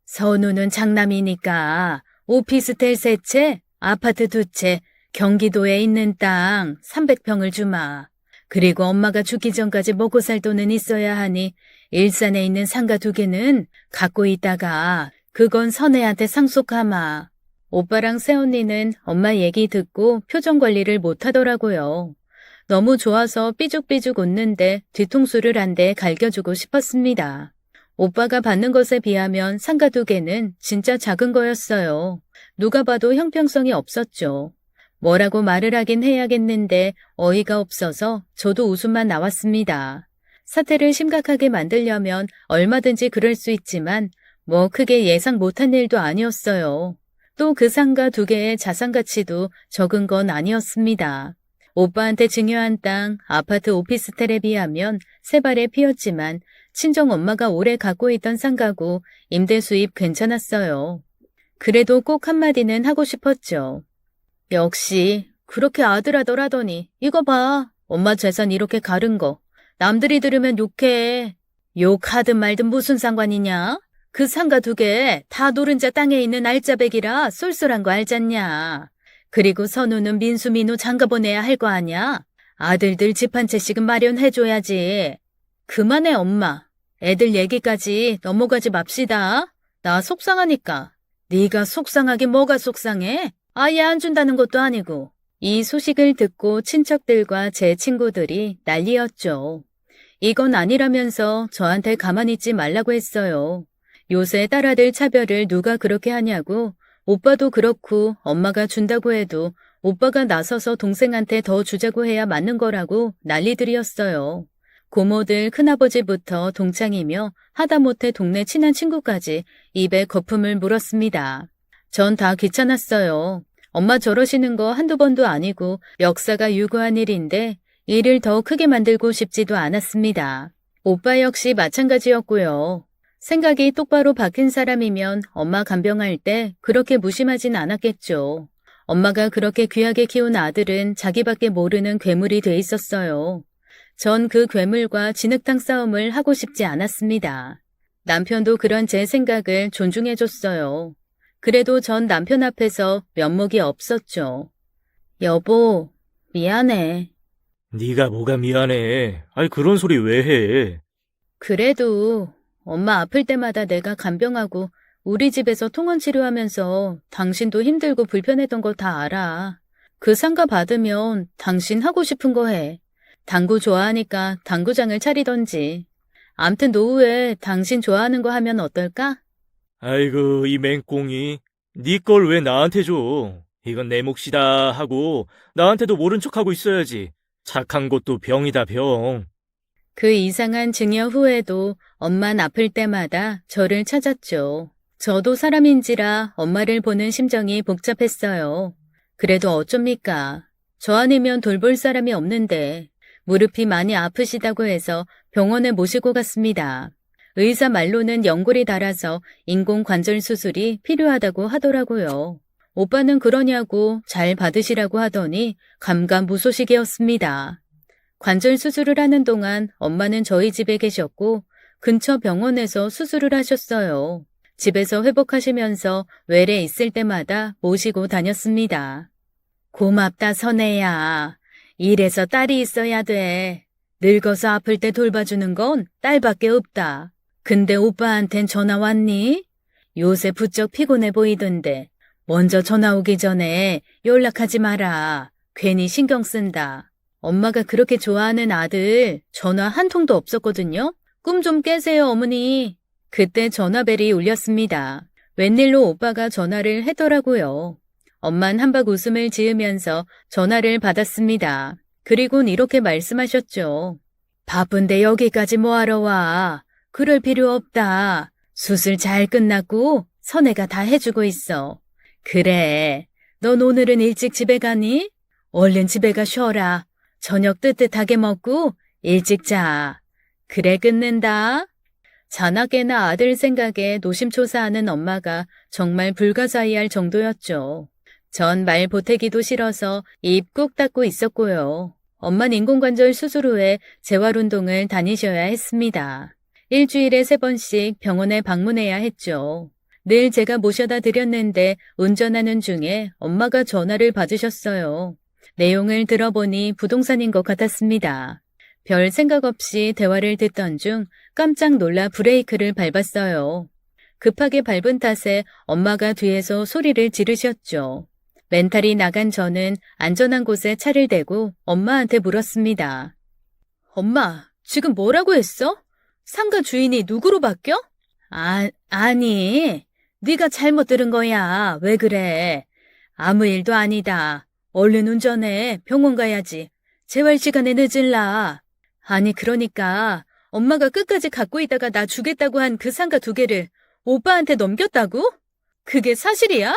선우는 장남이니까 오피스텔 3채, 아파트 2채, 경기도에 있는 땅 300평을 주마. 그리고 엄마가 죽기 전까지 먹고 살 돈은 있어야 하니 일산에 있는 상가 2개는 갖고 있다가 그건 선혜한테 상속하마. 오빠랑 새언니는 엄마 얘기 듣고 표정 관리를 못하더라고요. 너무 좋아서 삐죽삐죽 웃는데 뒤통수를 한 대 갈겨주고 싶었습니다. 오빠가 받는 것에 비하면 상가 2개는 진짜 작은 거였어요. 누가 봐도 형평성이 없었죠. 뭐라고 말을 하긴 해야겠는데 어이가 없어서 저도 웃음만 나왔습니다. 사태를 심각하게 만들려면 얼마든지 그럴 수 있지만 뭐 크게 예상 못한 일도 아니었어요. 또 그 상가 2개의 자산 가치도 적은 건 아니었습니다. 오빠한테 증여한 땅, 아파트 오피스텔에 비하면 세 발에 피었지만 친정 엄마가 오래 갖고 있던 상가고 임대 수입 괜찮았어요. 그래도 꼭 한마디는 하고 싶었죠. 역시 그렇게 아들아들하더니 이거 봐. 엄마 재산 이렇게 가른 거. 남들이 들으면 욕해. 욕하든 말든 무슨 상관이냐? 그 상가 2개 다 노른자 땅에 있는 알짜배기라 쏠쏠한 거 알잖냐. 그리고 선우는 민수 민우 장가 보내야 할 거 아냐? 아들들 집 한 채씩은 마련해줘야지. 그만해 엄마. 애들 얘기까지 넘어가지 맙시다. 나 속상하니까. 네가 속상하긴 뭐가 속상해? 아예 안 준다는 것도 아니고. 이 소식을 듣고 친척들과 제 친구들이 난리였죠. 이건 아니라면서 저한테 가만히 있지 말라고 했어요. 요새 딸아들 차별을 누가 그렇게 하냐고. 오빠도 그렇고 엄마가 준다고 해도 오빠가 나서서 동생한테 더 주자고 해야 맞는 거라고 난리들이었어요. 고모들 큰아버지부터 동창이며 하다못해 동네 친한 친구까지 입에 거품을 물었습니다. 전 다 귀찮았어요. 엄마 저러시는 거 한두 번도 아니고 역사가 유구한 일인데 일을 더 크게 만들고 싶지도 않았습니다. 오빠 역시 마찬가지였고요. 생각이 똑바로 박힌 사람이면 엄마 간병할 때 그렇게 무심하진 않았겠죠. 엄마가 그렇게 귀하게 키운 아들은 자기밖에 모르는 괴물이 돼 있었어요. 전 그 괴물과 진흙탕 싸움을 하고 싶지 않았습니다. 남편도 그런 제 생각을 존중해줬어요. 그래도 전 남편 앞에서 면목이 없었죠. 여보, 미안해. 네가 뭐가 미안해. 아이, 그런 소리 왜 해? 그래도 엄마 아플 때마다 내가 간병하고 우리 집에서 통원 치료하면서 당신도 힘들고 불편했던 거 다 알아. 그 상가 받으면 당신 하고 싶은 거 해. 당구 좋아하니까 당구장을 차리던지. 암튼 노후에 당신 좋아하는 거 하면 어떨까? 아이고, 이 맹꽁이. 네 걸 왜 나한테 줘? 이건 내 몫이다 하고 나한테도 모른 척하고 있어야지. 착한 것도 병이다, 병. 그 이상한 증여 후에도 엄만 아플 때마다 저를 찾았죠. 저도 사람인지라 엄마를 보는 심정이 복잡했어요. 그래도 어쩝니까? 저 아니면 돌볼 사람이 없는데 무릎이 많이 아프시다고 해서 병원에 모시고 갔습니다. 의사 말로는 연골이 닳아서 인공관절 수술이 필요하다고 하더라고요. 오빠는 그러냐고 잘 받으시라고 하더니 감감무소식이었습니다. 관절 수술을 하는 동안 엄마는 저희 집에 계셨고 근처 병원에서 수술을 하셨어요. 집에서 회복하시면서 외래 있을 때마다 모시고 다녔습니다. 고맙다 선혜야. 이래서 딸이 있어야 돼. 늙어서 아플 때 돌봐주는 건 딸밖에 없다. 근데 오빠한텐 전화 왔니? 요새 부쩍 피곤해 보이던데 먼저 전화 오기 전에 연락하지 마라. 괜히 신경 쓴다. 엄마가 그렇게 좋아하는 아들 전화 한 통도 없었거든요. 꿈 좀 깨세요 어머니. 그때 전화벨이 울렸습니다. 웬일로 오빠가 전화를 했더라고요. 엄만 한박 웃음을 지으면서 전화를 받았습니다. 그리곤 이렇게 말씀하셨죠. 바쁜데 여기까지 뭐하러 와. 그럴 필요 없다. 수술 잘 끝났고 선혜가 다 해주고 있어. 그래. 넌 오늘은 일찍 집에 가니? 얼른 집에 가 쉬어라. 저녁 뜨뜻하게 먹고 일찍 자. 그래 끊는다. 자나깨나 아들 생각에 노심초사하는 엄마가 정말 불가사의할 정도였죠. 전 말 보태기도 싫어서 입 꾹 닫고 있었고요. 엄만 인공관절 수술 후에 재활운동을 다니셔야 했습니다. 일주일에 3번씩 병원에 방문해야 했죠. 늘 제가 모셔다 드렸는데 운전하는 중에 엄마가 전화를 받으셨어요. 내용을 들어보니 부동산인 것 같았습니다. 별 생각 없이 대화를 듣던 중 깜짝 놀라 브레이크를 밟았어요. 급하게 밟은 탓에 엄마가 뒤에서 소리를 지르셨죠. 멘탈이 나간 저는 안전한 곳에 차를 대고 엄마한테 물었습니다. 엄마, 지금 뭐라고 했어? 상가 주인이 누구로 바뀌어? 아니, 네가 잘못 들은 거야. 왜 그래? 아무 일도 아니다. 얼른 운전해. 병원 가야지. 재활 시간에 늦을라. 아니, 그러니까 엄마가 끝까지 갖고 있다가 나 주겠다고 한 그 상가 2개를 오빠한테 넘겼다고? 그게 사실이야?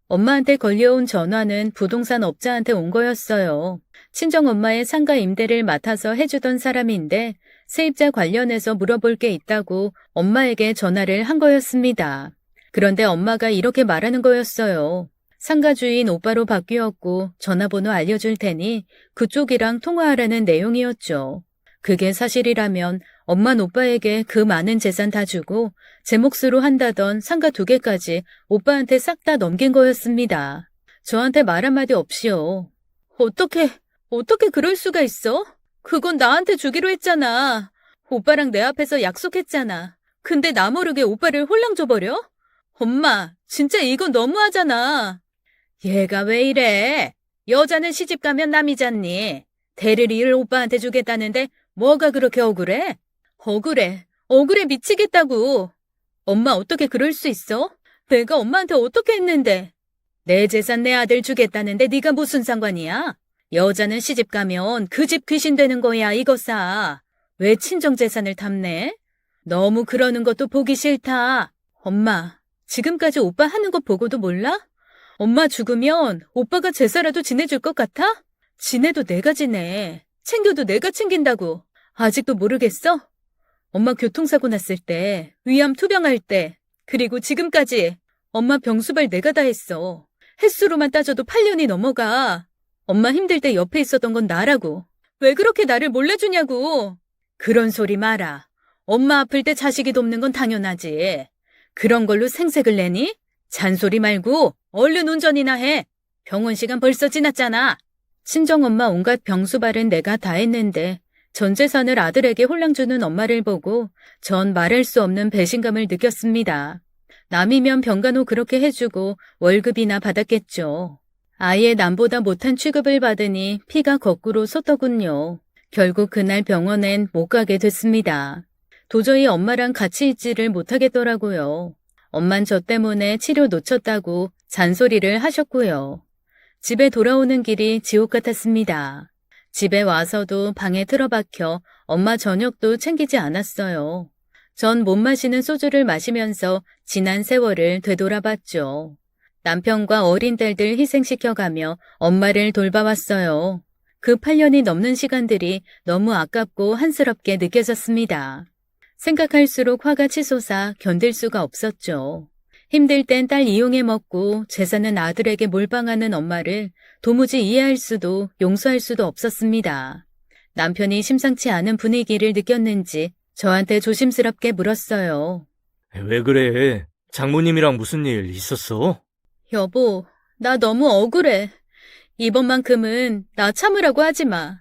엄마한테 걸려온 전화는 부동산 업자한테 온 거였어요. 친정엄마의 상가 임대를 맡아서 해주던 사람인데 세입자 관련해서 물어볼 게 있다고 엄마에게 전화를 한 거였습니다. 그런데 엄마가 이렇게 말하는 거였어요. 상가 주인 오빠로 바뀌었고 전화번호 알려줄 테니 그쪽이랑 통화하라는 내용이었죠. 그게 사실이라면 엄만 오빠에게 그 많은 재산 다 주고 제 몫으로 한다던 상가 2개까지 오빠한테 싹 다 넘긴 거였습니다. 저한테 말 한마디 없이요. 어떻게 그럴 수가 있어? 그건 나한테 주기로 했잖아. 오빠랑 내 앞에서 약속했잖아. 근데 나 모르게 오빠를 홀랑 줘버려? 엄마, 진짜 이건 너무하잖아. 얘가 왜 이래? 여자는 시집 가면 남이잖니. 대리를 오빠한테 주겠다는데 뭐가 그렇게 억울해? 억울해 미치겠다고. 엄마 어떻게 그럴 수 있어? 내가 엄마한테 어떻게 했는데? 내 재산 내 아들 주겠다는데 네가 무슨 상관이야? 여자는 시집 가면 그 집 귀신 되는 거야, 이거사. 왜 친정 재산을 탐내? 너무 그러는 것도 보기 싫다. 엄마, 지금까지 오빠 하는 거 보고도 몰라? 엄마 죽으면 오빠가 제사라도 지내줄 것 같아? 지내도 내가 지내. 챙겨도 내가 챙긴다고. 아직도 모르겠어? 엄마 교통사고 났을 때, 위암 투병할 때, 그리고 지금까지 엄마 병수발 내가 다 했어. 횟수로만 따져도 8년이 넘어가. 엄마 힘들 때 옆에 있었던 건 나라고. 왜 그렇게 나를 몰라주냐고. 그런 소리 마라. 엄마 아플 때 자식이 돕는 건 당연하지. 그런 걸로 생색을 내니? 잔소리 말고 얼른 운전이나 해. 병원 시간 벌써 지났잖아. 친정엄마 온갖 병수발은 내가 다 했는데 전 재산을 아들에게 홀랑 주는 엄마를 보고 전 말할 수 없는 배신감을 느꼈습니다. 남이면 병간호 그렇게 해주고 월급이나 받았겠죠. 아예 남보다 못한 취급을 받으니 피가 거꾸로 솟더군요. 결국 그날 병원엔 못 가게 됐습니다. 도저히 엄마랑 같이 있지를 못하겠더라고요. 엄만 저 때문에 치료 놓쳤다고 잔소리를 하셨고요. 집에 돌아오는 길이 지옥 같았습니다. 집에 와서도 방에 틀어박혀 엄마 저녁도 챙기지 않았어요. 전 못 마시는 소주를 마시면서 지난 세월을 되돌아봤죠. 남편과 어린 딸들 희생시켜가며 엄마를 돌봐왔어요. 그 8년이 넘는 시간들이 너무 아깝고 한스럽게 느껴졌습니다. 생각할수록 화가 치솟아 견딜 수가 없었죠. 힘들 땐 딸 이용해 먹고 재산은 아들에게 몰빵하는 엄마를 도무지 이해할 수도 용서할 수도 없었습니다. 남편이 심상치 않은 분위기를 느꼈는지 저한테 조심스럽게 물었어요. 왜 그래? 장모님이랑 무슨 일 있었어? 여보, 나 너무 억울해. 이번만큼은 나 참으라고 하지 마.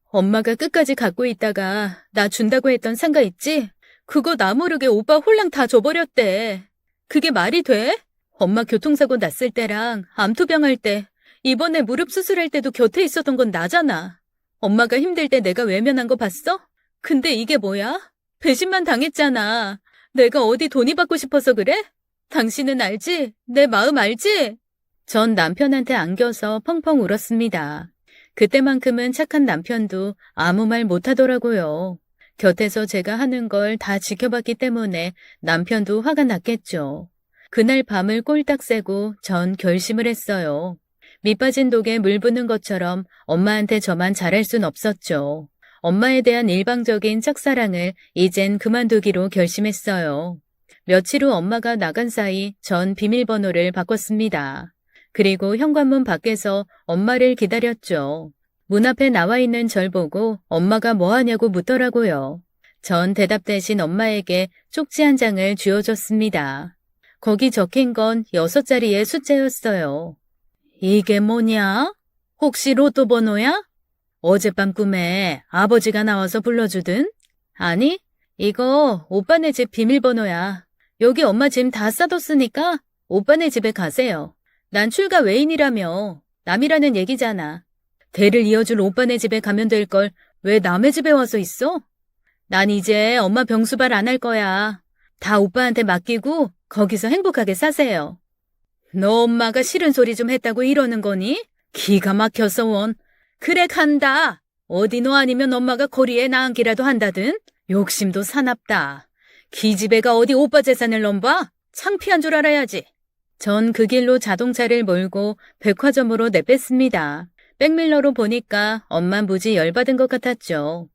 엄마가 끝까지 갖고 있다가 나 준다고 했던 상가 있지? 그거 나 모르게 오빠 홀랑 다 줘버렸대. 그게 말이 돼? 엄마 교통사고 났을 때랑 암투병할 때, 이번에 무릎 수술할 때도 곁에 있었던 건 나잖아. 엄마가 힘들 때 내가 외면한 거 봤어? 근데 이게 뭐야? 배신만 당했잖아. 내가 어디 돈이 받고 싶어서 그래? 당신은 알지? 내 마음 알지? 전 남편한테 안겨서 펑펑 울었습니다. 그때만큼은 착한 남편도 아무 말 못하더라고요. 곁에서 제가 하는 걸 다 지켜봤기 때문에 남편도 화가 났겠죠. 그날 밤을 꼴딱 새고 전 결심을 했어요. 밑빠진 독에 물 붓는 것처럼 엄마한테 저만 잘할 순 없었죠. 엄마에 대한 일방적인 짝사랑을 이젠 그만두기로 결심했어요. 며칠 후 엄마가 나간 사이 전 비밀번호를 바꿨습니다. 그리고 현관문 밖에서 엄마를 기다렸죠. 문 앞에 나와 있는 절 보고 엄마가 뭐 하냐고 묻더라고요. 전 대답 대신 엄마에게 쪽지 한 장을 쥐어줬습니다. 거기 적힌 건 6자리의 숫자였어요. 이게 뭐냐? 혹시 로또 번호야? 어젯밤 꿈에 아버지가 나와서 불러주든? 아니, 이거 오빠네 집 비밀번호야. 여기 엄마 짐 다 싸뒀으니까 오빠네 집에 가세요. 난 출가 외인이라며. 남이라는 얘기잖아. 대를 이어줄 오빠네 집에 가면 될 걸 왜 남의 집에 와서 있어? 난 이제 엄마 병수발 안 할 거야. 다 오빠한테 맡기고 거기서 행복하게 사세요. 너 엄마가 싫은 소리 좀 했다고 이러는 거니? 기가 막혔어, 원. 그래, 간다. 어디 너 아니면 엄마가 고리에 나앉기라도 한다든? 욕심도 사납다. 기집애가 어디 오빠 재산을 넘봐? 창피한 줄 알아야지. 전 그 길로 자동차를 몰고 백화점으로 내뺐습니다. 백밀러로 보니까 엄마 무지 열받은 것 같았죠.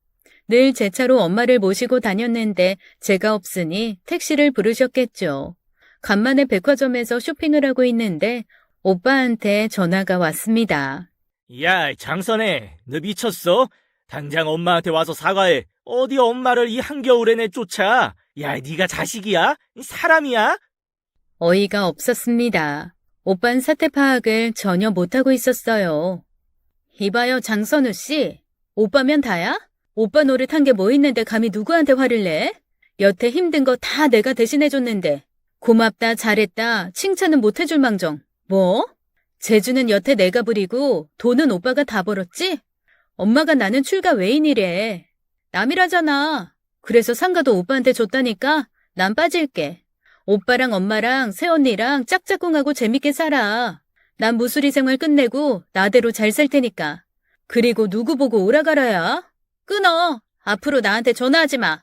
늘 제 차로 엄마를 모시고 다녔는데 제가 없으니 택시를 부르셨겠죠. 간만에 백화점에서 쇼핑을 하고 있는데 오빠한테 전화가 왔습니다. 야, 장선혜, 너 미쳤어? 당장 엄마한테 와서 사과해. 어디 엄마를 이 한겨울에 내쫓아? 야, 네가 자식이야? 사람이야? 어이가 없었습니다. 오빤 사태 파악을 전혀 못하고 있었어요. 이봐요, 장선우 씨. 오빠면 다야? 오빠 노릇한 게 뭐 있는데 감히 누구한테 화를 내? 여태 힘든 거 다 내가 대신해줬는데. 고맙다, 잘했다, 칭찬은 못해줄 망정. 뭐? 재주는 여태 내가 부리고 돈은 오빠가 다 벌었지? 엄마가 나는 출가 외인이래. 남이라잖아. 그래서 상가도 오빠한테 줬다니까 난 빠질게. 오빠랑 엄마랑 새언니랑 짝짝꿍하고 재밌게 살아. 난 무수리 생활 끝내고 나대로 잘 살 테니까. 그리고 누구 보고 오라가라야? 끊어. 앞으로 나한테 전화하지 마.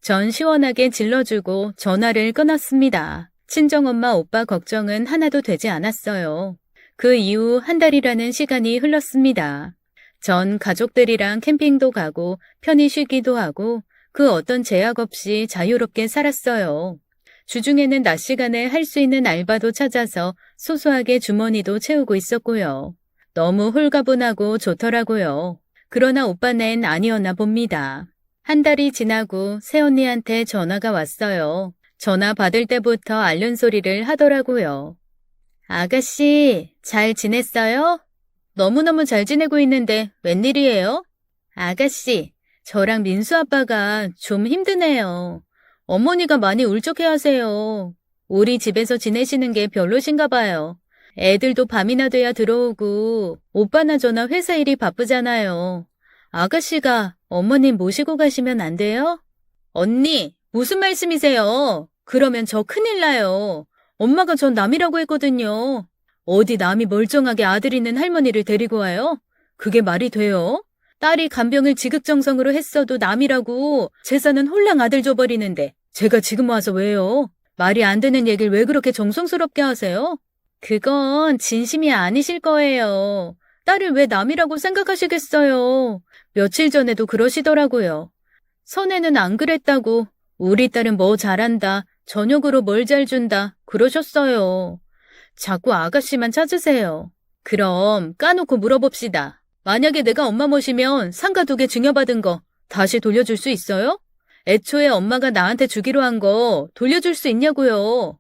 전 시원하게 질러주고 전화를 끊었습니다. 친정엄마 오빠 걱정은 하나도 되지 않았어요. 그 이후 한 달이라는 시간이 흘렀습니다. 전 가족들이랑 캠핑도 가고 편히 쉬기도 하고 그 어떤 제약 없이 자유롭게 살았어요. 주중에는 낮 시간에 할 수 있는 알바도 찾아서 소소하게 주머니도 채우고 있었고요. 너무 홀가분하고 좋더라고요. 그러나 오빠는 아니었나 봅니다. 한 달이 지나고 새언니한테 전화가 왔어요. 전화 받을 때부터 앓는 소리를 하더라고요. 아가씨, 잘 지냈어요? 너무너무 잘 지내고 있는데 웬일이에요? 아가씨, 저랑 민수 아빠가 좀 힘드네요. 어머니가 많이 울적해하세요. 우리 집에서 지내시는 게 별로신가 봐요. 애들도 밤이나 돼야 들어오고 오빠나 저나 회사 일이 바쁘잖아요. 아가씨가 어머님 모시고 가시면 안 돼요? 언니, 무슨 말씀이세요? 그러면 저 큰일 나요. 엄마가 전 남이라고 했거든요. 어디 남이 멀쩡하게 아들 있는 할머니를 데리고 와요? 그게 말이 돼요? 딸이 간병을 지극정성으로 했어도 남이라고 재산은 홀랑 아들 줘버리는데 제가 지금 와서 왜요? 말이 안 되는 얘기를 왜 그렇게 정성스럽게 하세요? 그건 진심이 아니실 거예요. 딸을 왜 남이라고 생각하시겠어요? 며칠 전에도 그러시더라고요. 선혜는 안 그랬다고 우리 딸은 뭐 잘한다, 저녁으로 뭘 잘 준다 그러셨어요. 자꾸 아가씨만 찾으세요. 그럼 까놓고 물어봅시다. 만약에 내가 엄마 모시면 상가 2개 증여받은 거 다시 돌려줄 수 있어요? 애초에 엄마가 나한테 주기로 한 거 돌려줄 수 있냐고요.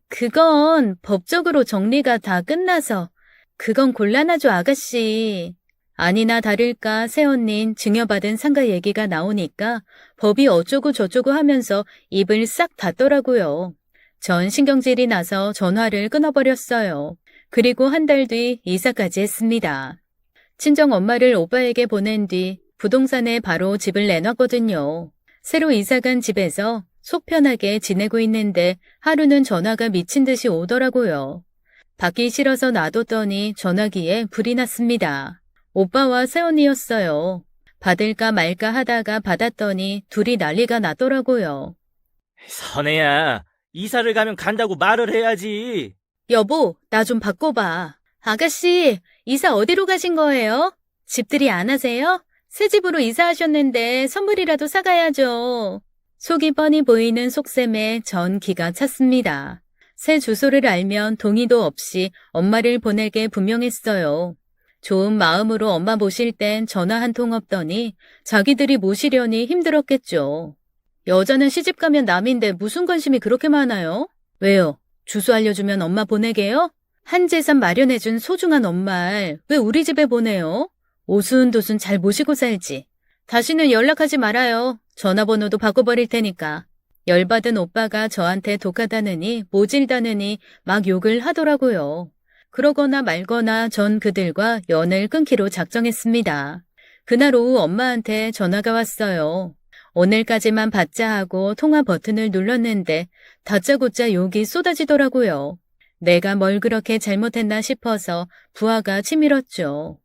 그건 법적으로 정리가 다 끝나서 그건 곤란하죠, 아가씨. 아니나 다를까 새언닌 증여받은 상가 얘기가 나오니까 법이 어쩌고 저쩌고 하면서 입을 싹 닫더라고요. 전 신경질이 나서 전화를 끊어버렸어요. 그리고 한 달 뒤 이사까지 했습니다. 친정 엄마를 오빠에게 보낸 뒤 부동산에 바로 집을 내놨거든요. 새로 이사간 집에서 속 편하게 지내고 있는데 하루는 전화가 미친 듯이 오더라고요. 받기 싫어서 놔뒀더니 전화기에 불이 났습니다. 오빠와 새언니였어요. 받을까 말까 하다가 받았더니 둘이 난리가 났더라고요. 선혜야, 이사를 가면 간다고 말을 해야지. 여보, 나 좀 바꿔봐. 아가씨, 이사 어디로 가신 거예요? 집들이 안 하세요? 새 집으로 이사하셨는데 선물이라도 사가야죠. 속이 뻔히 보이는 속셈에 전 기가 찼습니다. 새 주소를 알면 동의도 없이 엄마를 보내게 분명했어요. 좋은 마음으로 엄마 모실 땐 전화 한 통 없더니 자기들이 모시려니 힘들었겠죠. 여자는 시집 가면 남인데 무슨 관심이 그렇게 많아요? 왜요? 주소 알려주면 엄마 보내게요? 한 재산 마련해준 소중한 엄마를 왜 우리 집에 보내요? 오순도순 잘 모시고 살지. 다시는 연락하지 말아요. 전화번호도 바꿔버릴 테니까. 열받은 오빠가 저한테 독하다느니 모질다느니 막 욕을 하더라고요. 그러거나 말거나 전 그들과 연을 끊기로 작정했습니다. 그날 오후 엄마한테 전화가 왔어요. 오늘까지만 받자 하고 통화 버튼을 눌렀는데 다짜고짜 욕이 쏟아지더라고요. 내가 뭘 그렇게 잘못했나 싶어서 부하가 치밀었죠.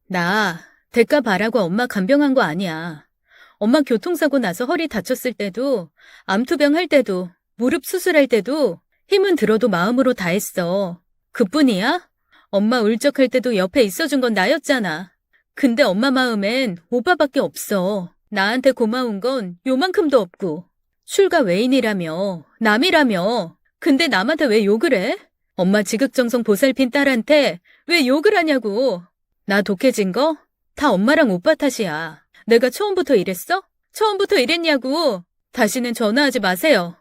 나 대가 바라고 엄마 간병한 거 아니야. 엄마 교통사고 나서 허리 다쳤을 때도 암투병 할 때도 무릎 수술할 때도 힘은 들어도 마음으로 다 했어. 그뿐이야? 엄마 울적할 때도 옆에 있어준 건 나였잖아. 근데 엄마 마음엔 오빠밖에 없어. 나한테 고마운 건 요만큼도 없고. 출가 외인이라며 남이라며. 근데 남한테 왜 욕을 해? 엄마 지극정성 보살핀 딸한테 왜 욕을 하냐고. 나 독해진 거? 다 엄마랑 오빠 탓이야. 내가 처음부터 이랬어? 처음부터 이랬냐고. 다시는 전화하지 마세요.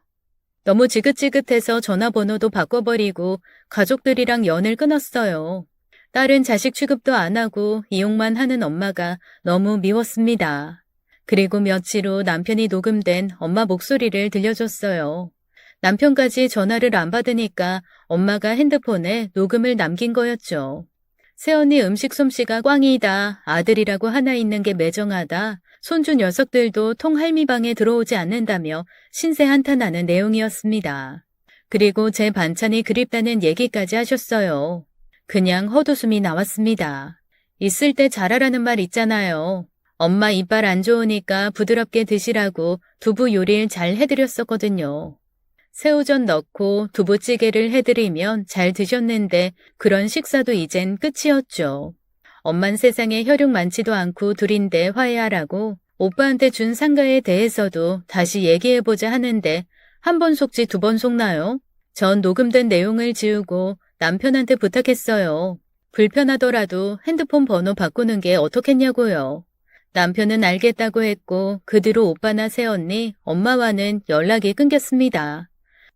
너무 지긋지긋해서 전화번호도 바꿔버리고 가족들이랑 연을 끊었어요. 딸은 자식 취급도 안 하고 이용만 하는 엄마가 너무 미웠습니다. 그리고 며칠 후 남편이 녹음된 엄마 목소리를 들려줬어요. 남편까지 전화를 안 받으니까 엄마가 핸드폰에 녹음을 남긴 거였죠. 새언니 음식 솜씨가 꽝이다. 아들이라고 하나 있는 게 매정하다. 손주 녀석들도 통할미방에 들어오지 않는다며 신세 한탄하는 내용이었습니다. 그리고 제 반찬이 그립다는 얘기까지 하셨어요. 그냥 헛웃음이 나왔습니다. 있을 때 잘하라는 말 있잖아요. 엄마 이빨 안 좋으니까 부드럽게 드시라고 두부 요리를 잘 해드렸었거든요. 새우젓 넣고 두부찌개를 해드리면 잘 드셨는데 그런 식사도 이젠 끝이었죠. 엄만 세상에 혈육 많지도 않고 둘인데 화해하라고 오빠한테 준 상가에 대해서도 다시 얘기해보자 하는데 한 번 속지 두 번 속나요? 전 녹음된 내용을 지우고 남편한테 부탁했어요. 불편하더라도 핸드폰 번호 바꾸는 게 어떻겠냐고요. 남편은 알겠다고 했고 그 뒤로 오빠나 새언니, 엄마와는 연락이 끊겼습니다.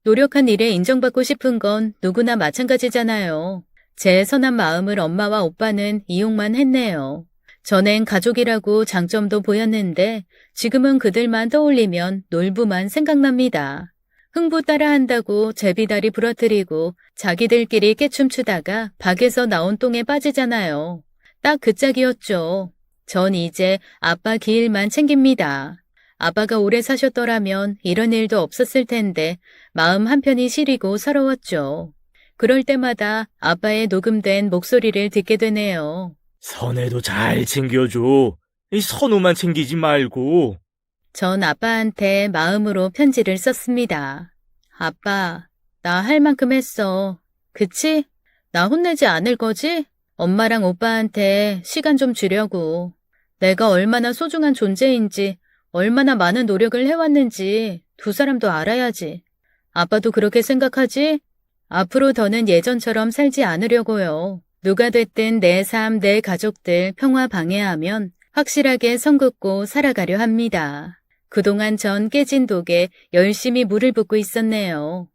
노력한 일에 인정받고 싶은 건 누구나 마찬가지잖아요. 제 선한 마음을 엄마와 오빠는 이용만 했네요. 전엔 가족이라고 장점도 보였는데 지금은 그들만 떠올리면 놀부만 생각납니다. 흥부 따라한다고 제비다리 부러뜨리고 자기들끼리 깨춤추다가 박에서 나온 똥에 빠지잖아요. 딱 그 짝이었죠. 전 이제 아빠 기일만 챙깁니다. 아빠가 오래 사셨더라면 이런 일도 없었을 텐데 마음 한편이 시리고 서러웠죠. 그럴 때마다 아빠의 녹음된 목소리를 듣게 되네요. 선혜도 잘 챙겨줘. 이 선우만 챙기지 말고. 전 아빠한테 마음으로 편지를 썼습니다. 아빠, 나 할 만큼 했어. 그치? 나 혼내지 않을 거지? 엄마랑 오빠한테 시간 좀 주려고. 내가 얼마나 소중한 존재인지, 얼마나 많은 노력을 해왔는지 두 사람도 알아야지. 아빠도 그렇게 생각하지? 앞으로 더는 예전처럼 살지 않으려고요. 누가 됐든 내 삶, 내 가족들 평화 방해하면 확실하게 선 긋고 살아가려 합니다. 그동안 전 깨진 독에 열심히 물을 붓고 있었네요.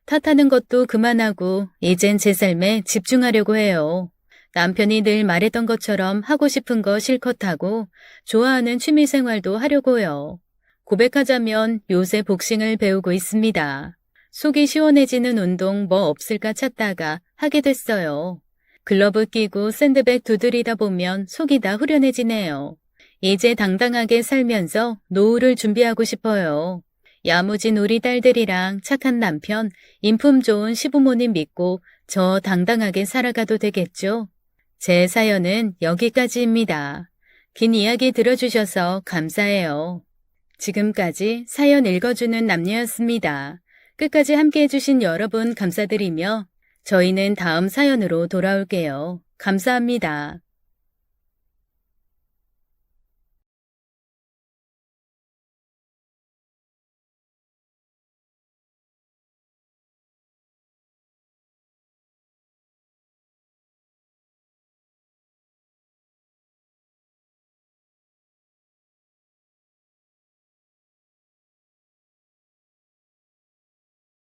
탓하는 것도 그만하고 이젠 제 삶에 집중하려고 해요. 남편이 늘 말했던 것처럼 하고 싶은 거 실컷 하고 좋아하는 취미 생활도 하려고요. 고백하자면 요새 복싱을 배우고 있습니다. 속이 시원해지는 운동 뭐 없을까 찾다가 하게 됐어요. 글러브 끼고 샌드백 두드리다 보면 속이 다 후련해지네요. 이제 당당하게 살면서 노후를 준비하고 싶어요. 야무진 우리 딸들이랑 착한 남편, 인품 좋은 시부모님 믿고 저 당당하게 살아가도 되겠죠? 제 사연은 여기까지입니다. 긴 이야기 들어주셔서 감사해요. 지금까지 사연 읽어주는 남녀였습니다. 끝까지 함께 해주신 여러분 감사드리며 저희는 다음 사연으로 돌아올게요. 감사합니다.